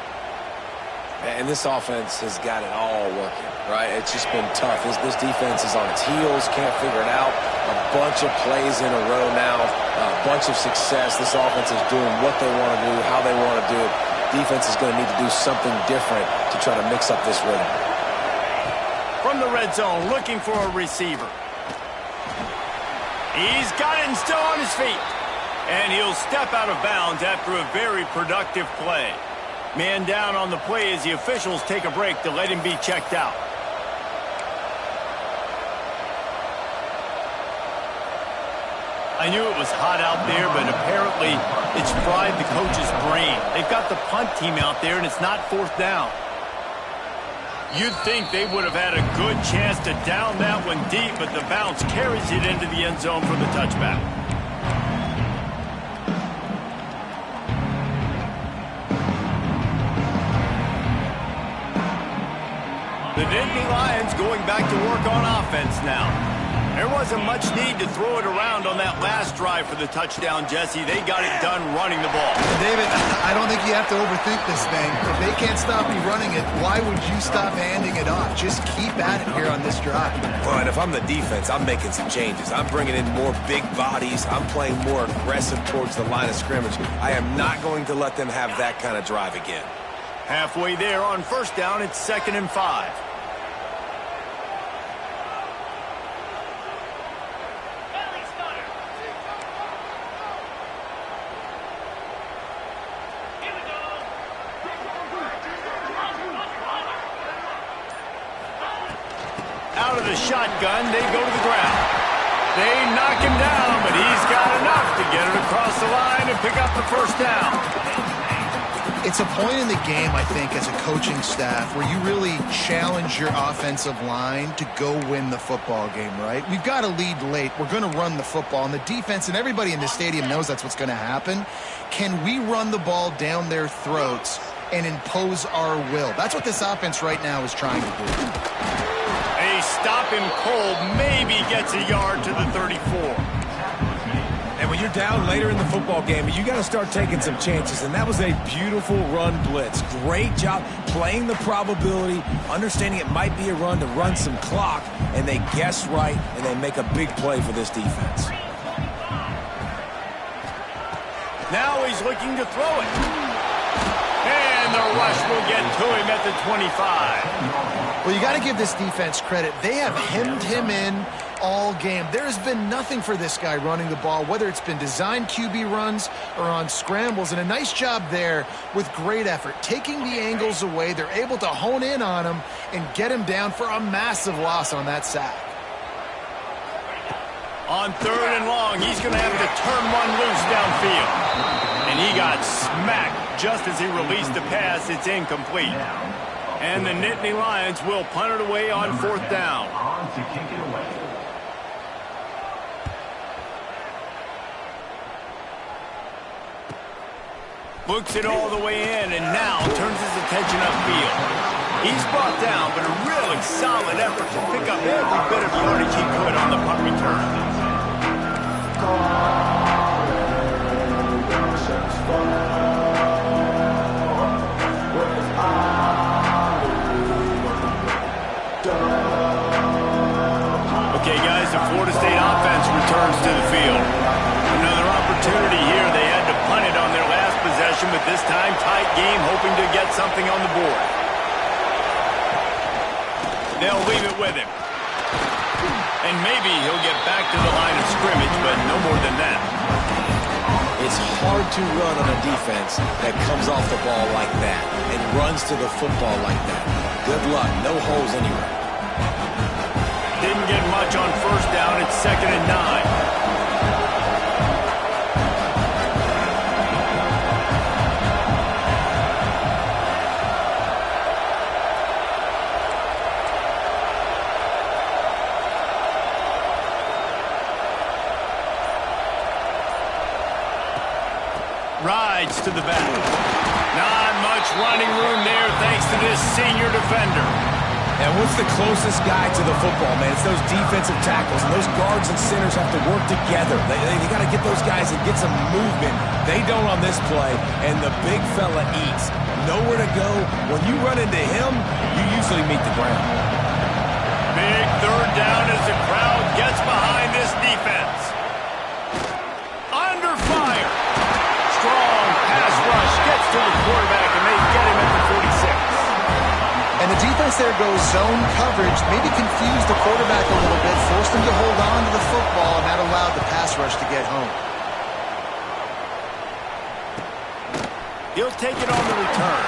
And this offense has got it all working, right? It's just been tough. This defense is on its heels, can't figure it out. A bunch of plays in a row now, a bunch of success. This offense is doing what they want to do, how they want to do it. Defense is going to need to do something different to try to mix up this rhythm. From the red zone, looking for a receiver. He's got it and still on his feet. And he'll step out of bounds after a very productive play. Man down on the play as the officials take a break to let him be checked out. I knew it was hot out there, but apparently it's fried the coach's brain. They've got the punt team out there, and it's not 4th down. You'd think they would have had a good chance to down that one deep, but the bounce carries it into the end zone for the touchback. The Nittany Lions going back to work on offense now. There wasn't much need to throw it around on that last drive for the touchdown, Jesse. They got it done running the ball. David, I don't think you have to overthink this thing. If they can't stop you running it, why would you stop handing it off? Just keep at it here on this drive. Well, and if I'm the defense, I'm making some changes. I'm bringing in more big bodies. I'm playing more aggressive towards the line of scrimmage. I am not going to let them have that kind of drive again. Halfway there on first down, it's 2nd and 5. Out of the shotgun, they go to the ground. They knock him down, but he's got enough to get it across the line and pick up the first down. It's a point in the game, I think, as a coaching staff where you really challenge your offensive line to go win the football game, right? We've got to lead late. We're going to run the football, and the defense and everybody in the stadium knows that's what's going to happen. Can we run the ball down their throats and impose our will? That's what this offense right now is trying to do. They stop him cold, maybe gets a yard to the 34. And when you're down later in the football game, you got to start taking some chances. And that was a beautiful run blitz. Great job playing the probability, understanding it might be a run to run some clock, and they guess right, and they make a big play for this defense. Now he's looking to throw it. And the rush will get to him at the 25. Well, you got to give this defense credit. They have hemmed him in all game. There has been nothing for this guy running the ball, whether it's been designed QB runs or on scrambles, and a nice job there with great effort. Taking the angles away, they're able to hone in on him and get him down for a massive loss on that sack. On 3rd and long, he's going to have to turn one loose downfield. And he got smacked just as he released the pass. It's incomplete. And the Nittany Lions will punt it away on 4th down. On to kick it away. Books it all the way in, and now turns his attention upfield. He's brought down, but a really solid effort to pick up every bit of yardage he could on the punt return. Okay, guys, the Florida State offense returns to the field. Another opportunity here. They had to punt it on their last possession, but this time tight game, hoping to get something on the board. They'll leave it with him. And maybe he'll get back to the line of scrimmage, but no more than that. It's hard to run on a defense that comes off the ball like that and runs to the football like that. Good luck. No holes anywhere. Didn't get much on first down. It's 2nd and 9. Rides to the back. Not much running room there thanks to this senior defender. And what's the closest guy to the football, man? It's those defensive tackles, and those guards and centers have to work together. They got to get those guys and get some movement. They don't on this play, and the big fella eats. Nowhere to go. When you run into him, you usually meet the ground. Big 3rd down as the crowd gets behind this defense. Under fire. Strong pass rush gets to the quarterback, and they get him at the 46. And the defense there goes zone coverage, maybe confused the quarterback a little bit, forced him to hold on to the football, and that allowed the pass rush to get home. He'll take it on the return.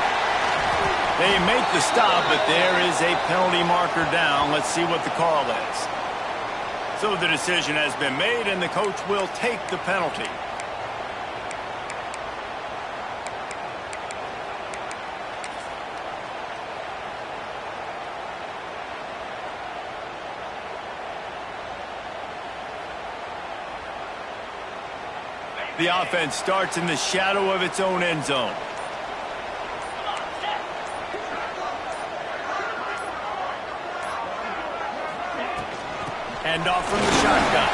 They make the stop, but there is a penalty marker down. Let's see what the call is. So the decision has been made, and the coach will take the penalty. The offense starts in the shadow of its own end zone. Hand off from the shotgun.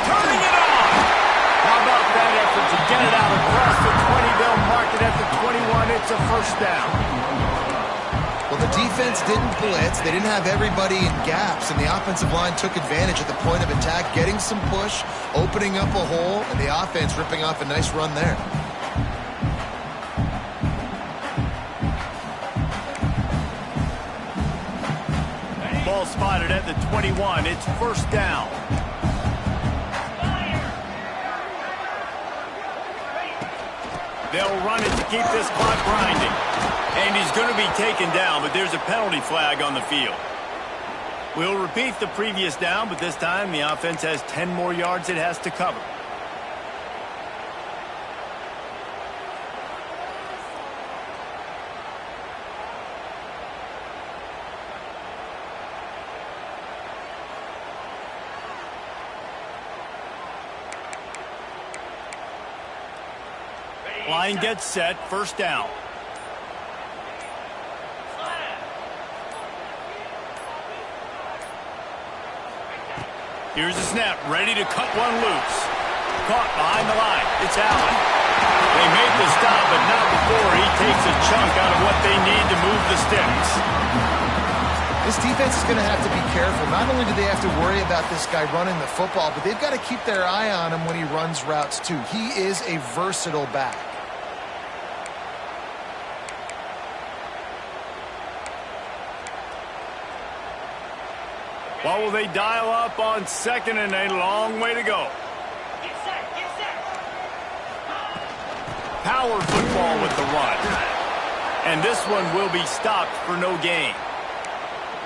Turning it on! How about that effort to get it out across the 20? They'll mark it at the 21. It's a 1st down. Well, the defense didn't blitz. They didn't have everybody in gaps, and the offensive line took advantage at the point of attack, getting some push, opening up a hole, and the offense ripping off a nice run there. Ball spotted at the 21. It's 1st down. They'll run it to keep this clock grinding. And he's going to be taken down, but there's a penalty flag on the field. We'll repeat the previous down, but this time the offense has 10 more yards it has to cover. Line gets set, 1st down. Here's a snap, ready to cut one loose. Caught behind the line. It's Allen. They made the stop, but not before he takes a chunk out of what they need to move the sticks. This defense is going to have to be careful. Not only do they have to worry about this guy running the football, but they've got to keep their eye on him when he runs routes too. He is a versatile back. What will they dial up on 2nd and a long way to go? Get set, get set. Power football with the run. And this one will be stopped for no gain.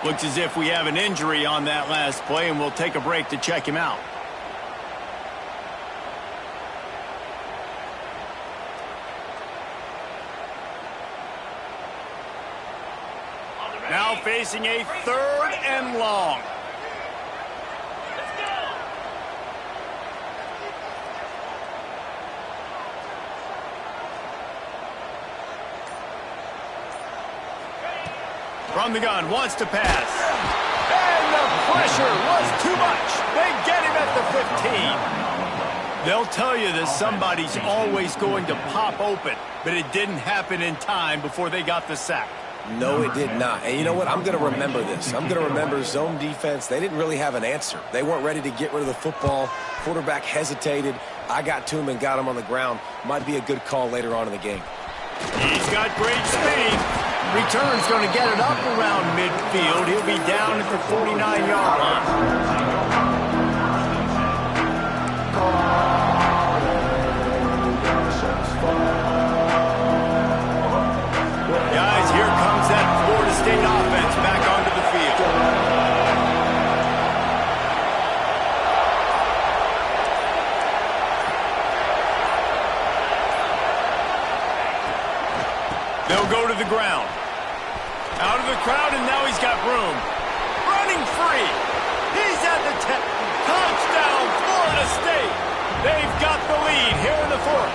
Looks as if we have an injury on that last play, and we'll take a break to check him out. Now facing a 3rd and long. From the gun, wants to pass. And the pressure was too much. They get him at the 15. They'll tell you that somebody's always going to pop open, but it didn't happen in time before they got the sack. No, it did not. And you know what? I'm going to remember this. I'm going to remember zone defense. They didn't really have an answer. They weren't ready to get rid of the football. Quarterback hesitated. I got to him and got him on the ground. Might be a good call later on in the game. He's got great speed. Return's going to get it up around midfield. He'll be down at the 49-yard line. Guys, here comes that Florida State offense back onto the field. They'll go to the ground. Out of the crowd, and now he's got room. Running free. He's at the 10. Touchdown, Florida State. They've got the lead here in the fourth.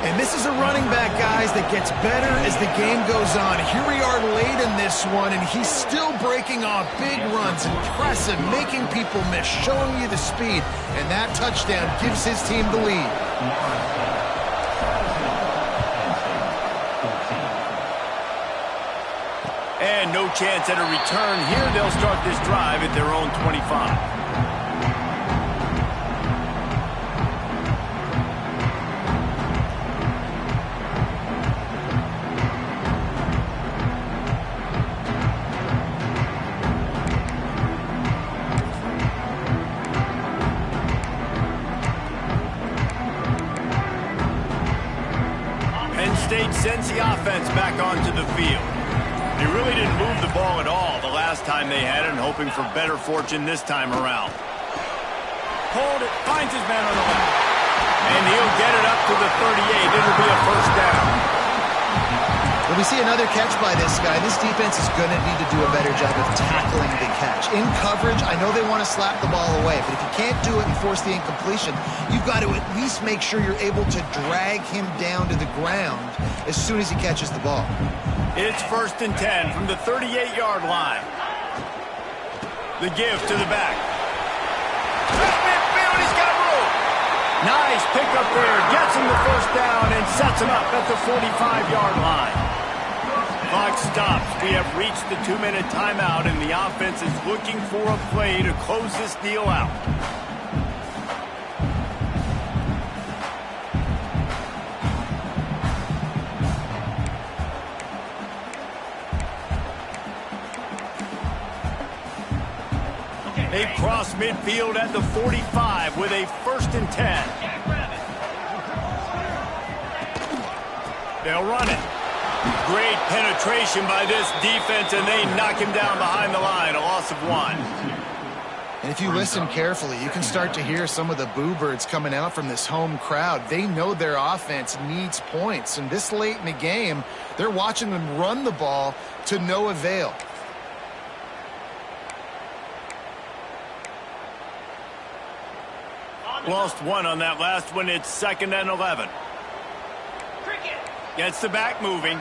And this is a running back, guys, that gets better as the game goes on. Here we are late in this one, and he's still breaking off big runs, impressive, making people miss, showing you the speed. And that touchdown gives his team the lead. And no chance at a return here. They'll start this drive at their own 25. Penn State sends the offense back onto the field. They really didn't move the ball at all the last time they had it, and hoping for better fortune this time around. Hold it, finds his man on the left. And he'll get it up to the 38. It'll be a first down. When we see another catch by this guy, this defense is going to need to do a better job of tackling the catch. In coverage, I know they want to slap the ball away, but if you can't do it and force the incompletion, you've got to at least make sure you're able to drag him down to the ground as soon as he catches the ball. It's 1st and 10 from the 38-yard line. The give to the back. Midfield, he's got room. Nice pickup there. Gets him the first down and sets him up at the 45-yard line. Clock stops. We have reached the 2-minute timeout, and the offense is looking for a play to close this deal out. They cross midfield at the 45 with a 1st and 10. They'll run it. Great penetration by this defense, and they knock him down behind the line, a loss of 1. And if you listen carefully, you can start to hear some of the boo birds coming out from this home crowd. They know their offense needs points, and this late in the game, they're watching them run the ball to no avail. Lost 1 on that last one. It's 2nd and 11. Gets the back moving.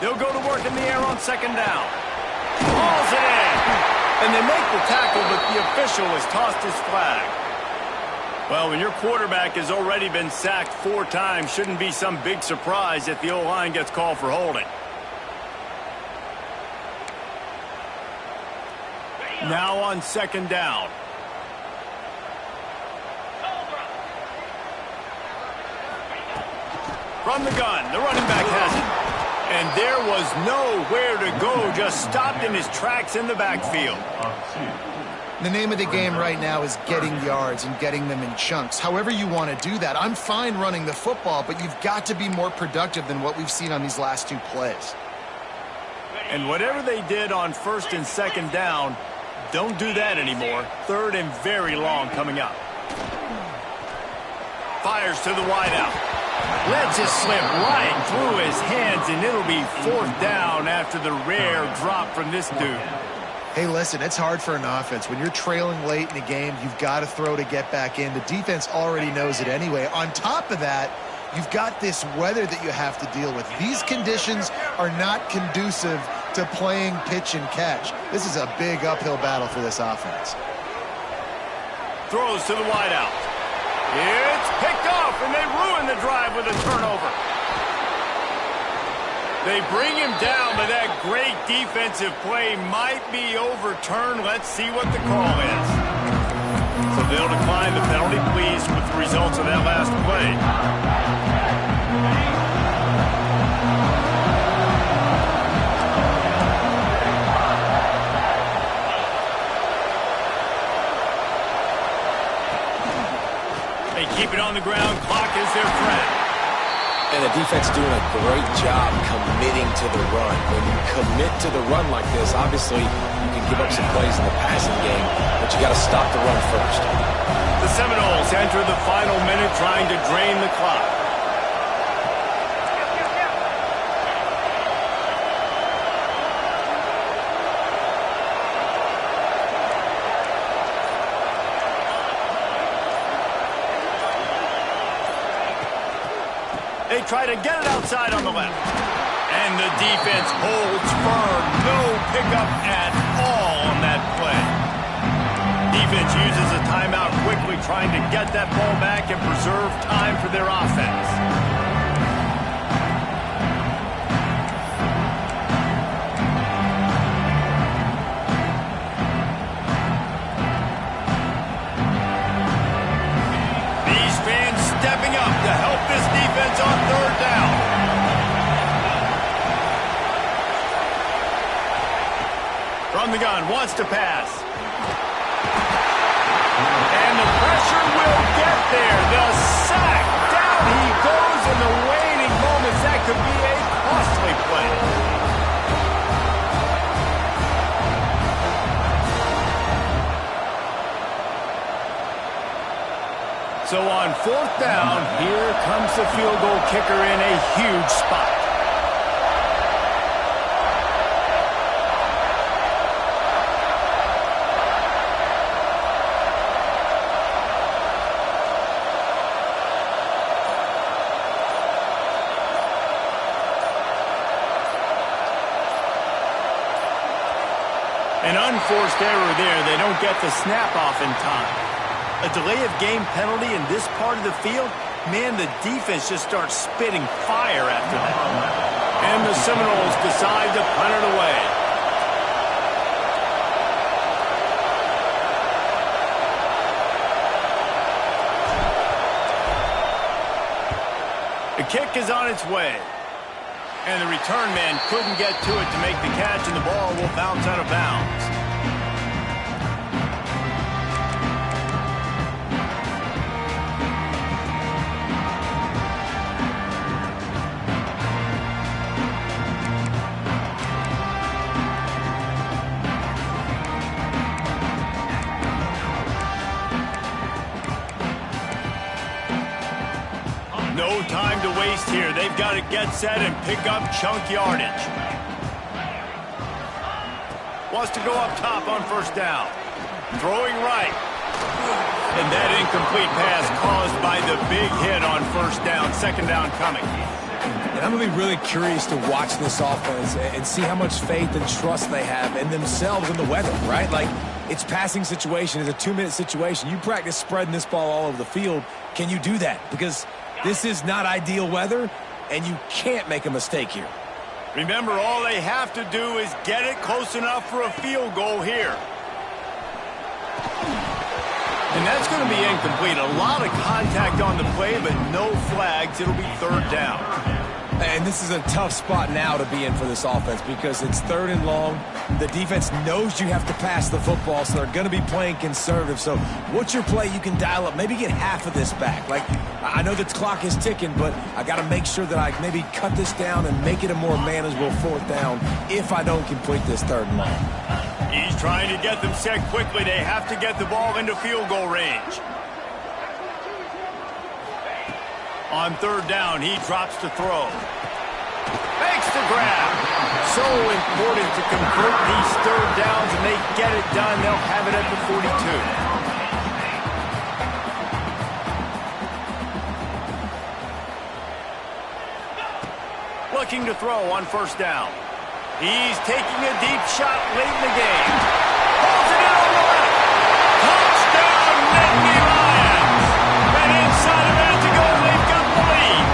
They'll go to work in the air on 2nd down. Hauls it in. And they make the tackle, but the official has tossed his flag. Well, when your quarterback has already been sacked 4 times, shouldn't be some big surprise if the O-line gets called for holding. Now on 2nd down. From the gun, the running back has it. And there was nowhere to go, just stopped in his tracks in the backfield. The name of the game right now is getting yards and getting them in chunks. However you want to do that. I'm fine running the football, but you've got to be more productive than what we've seen on these last 2 plays. And whatever they did on 1st and 2nd down, don't do that anymore. 3rd and very long coming up. Fires to the wideout. Lets it slip right through his hands, and it'll be 4th down after the rare drop from this dude. Hey, listen, it's hard for an offense. When you're trailing late in the game, you've got to throw to get back in. The defense already knows it anyway. On top of that, you've got this weather that you have to deal with. These conditions are not conducive to playing pitch and catch. This is a big uphill battle for this offense. Throws to the wideout. It's picked off, and they ruin the drive with a turnover. They bring him down, but that great defensive play might be overturned. Let's see what the call is. So they'll decline the penalty, pleased with the results of that last play. They keep it on the ground. Clock is their friend. And the defense doing a great job committing to the run. When you commit to the run like this, obviously you can give up some plays in the passing game, but you got to stop the run first. The Seminoles enter the final minute trying to drain the clock. They try to get it outside on the left. And the defense holds firm. No pickup at all on that play. Defense uses a timeout quickly, trying to get that ball back and preserve time for their offense. These fans stepping up to help this defense on third down. From the gun, wants to pass. And the pressure will get there. The sack. Down he goes in the waning moments. That could be a costly play. So on fourth down, here comes the field goal kicker in a huge spot. An unforced error there. They don't get the snap off in time. A delay of game penalty in this part of the field, man, the defense just starts spitting fire after that. And the Seminoles decide to punt it away. The kick is on its way. And the return man couldn't get to it to make the catch, and the ball will bounce out of bounds. No time to waste here. They've got to get set and pick up chunk yardage. Wants to go up top on first down. Throwing right. And that incomplete pass caused by the big hit on first down. Second down coming. And I'm going to be really curious to watch this offense and see how much faith and trust they have in themselves and the weather, right? Like, it's passing situation. It's a 2-minute situation. You practice spreading this ball all over the field. Can you do that? Because this is not ideal weather, and you can't make a mistake here. Remember, all they have to do is get it close enough for a field goal here. And that's going to be incomplete. A lot of contact on the play, but no flags. It'll be third down. And this is a tough spot now to be in for this offense because it's third and long. The defense knows you have to pass the football, so they're going to be playing conservative. So what's your play you can dial up? Maybe get half of this back. Like, I know the clock is ticking, but I got to make sure that I maybe cut this down and make it a more manageable fourth down if I don't complete this third and long. He's trying to get them set quickly. They have to get the ball into field goal range. On third down, he drops to throw. Makes the grab. So important to convert these third downs, and they get it done. They'll have it at the 42. looking to throw on first down. He's taking a deep shot late in the game. Pulls it in on the left. Touchdown, Nittany Lions. And inside a minute to go, they've got the lead.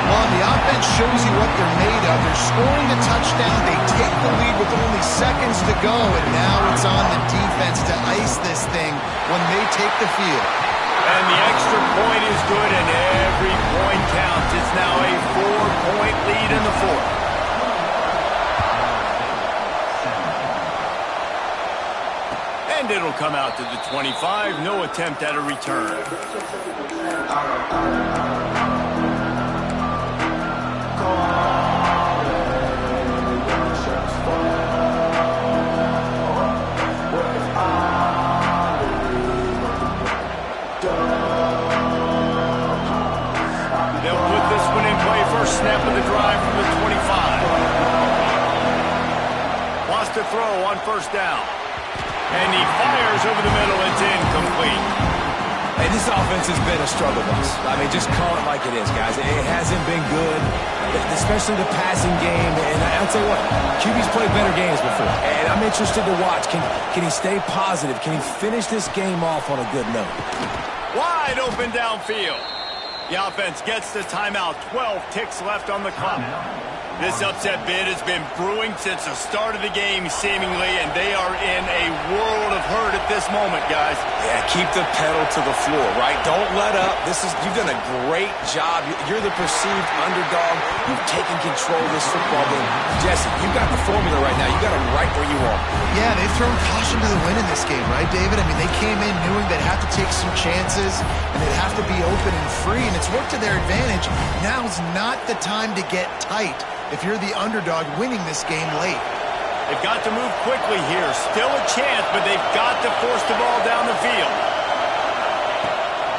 Well, the offense shows you what they're made of. They're scoring the touchdown. They take the lead with only seconds to go, and now it's on the defense to ice this thing when they take the field. And the extra point is good, and every point counts. It's now a 4-point lead in the fourth. And it'll come out to the 25. No attempt at a return. They'll put this one in play. First snap of the drive from the 25. Wants to throw on first down. And he fires over the middle. It's incomplete. Hey, this offense has been a struggle bus. I mean, just call it like it is, guys. It hasn't been good, especially the passing game. And I'll tell you what, QB's played better games before. And I'm interested to watch. Can he stay positive? Can he finish this game off on a good note? Wide open downfield. The offense gets the timeout. 12 ticks left on the clock. This upset bid has been brewing since the start of the game, seemingly, and they are in a world of hurt at this moment, guys. Yeah, keep the pedal to the floor, right? Don't let up. You've done a great job. You're the perceived underdog. You've taken control of this football game. Jesse, you've got the formula right now. You got them right where you want. Yeah, they've thrown caution to the wind in this game, right, David? I mean, they came in knowing they'd have to take some chances, and they'd have to be open and free, and it's worked to their advantage. Now's not the time to get tight if you're the underdog winning this game late. They've got to move quickly here. Still a chance, but they've got to force the ball down the field.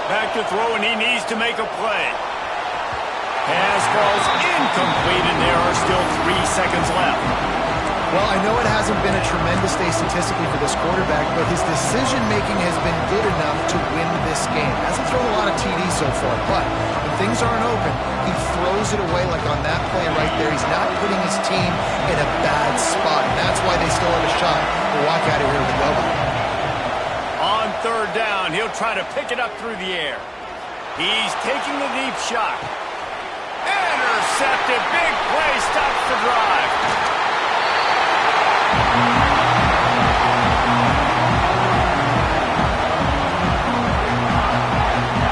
Back to throw, and he needs to make a play. Pass falls incomplete, and there are still 3 seconds left. Well, I know it hasn't been a tremendous day statistically for this quarterback, but his decision-making has been good enough to win this game. Hasn't thrown a lot of TDs so far, but when things aren't open, he throws it away like on that play right there. He's not putting his team in a bad spot, and that's why they still have a shot to walk out of here with a W. On third down, he'll try to pick it up through the air. He's taking the deep shot. Intercepted. Big play. Stops the drive.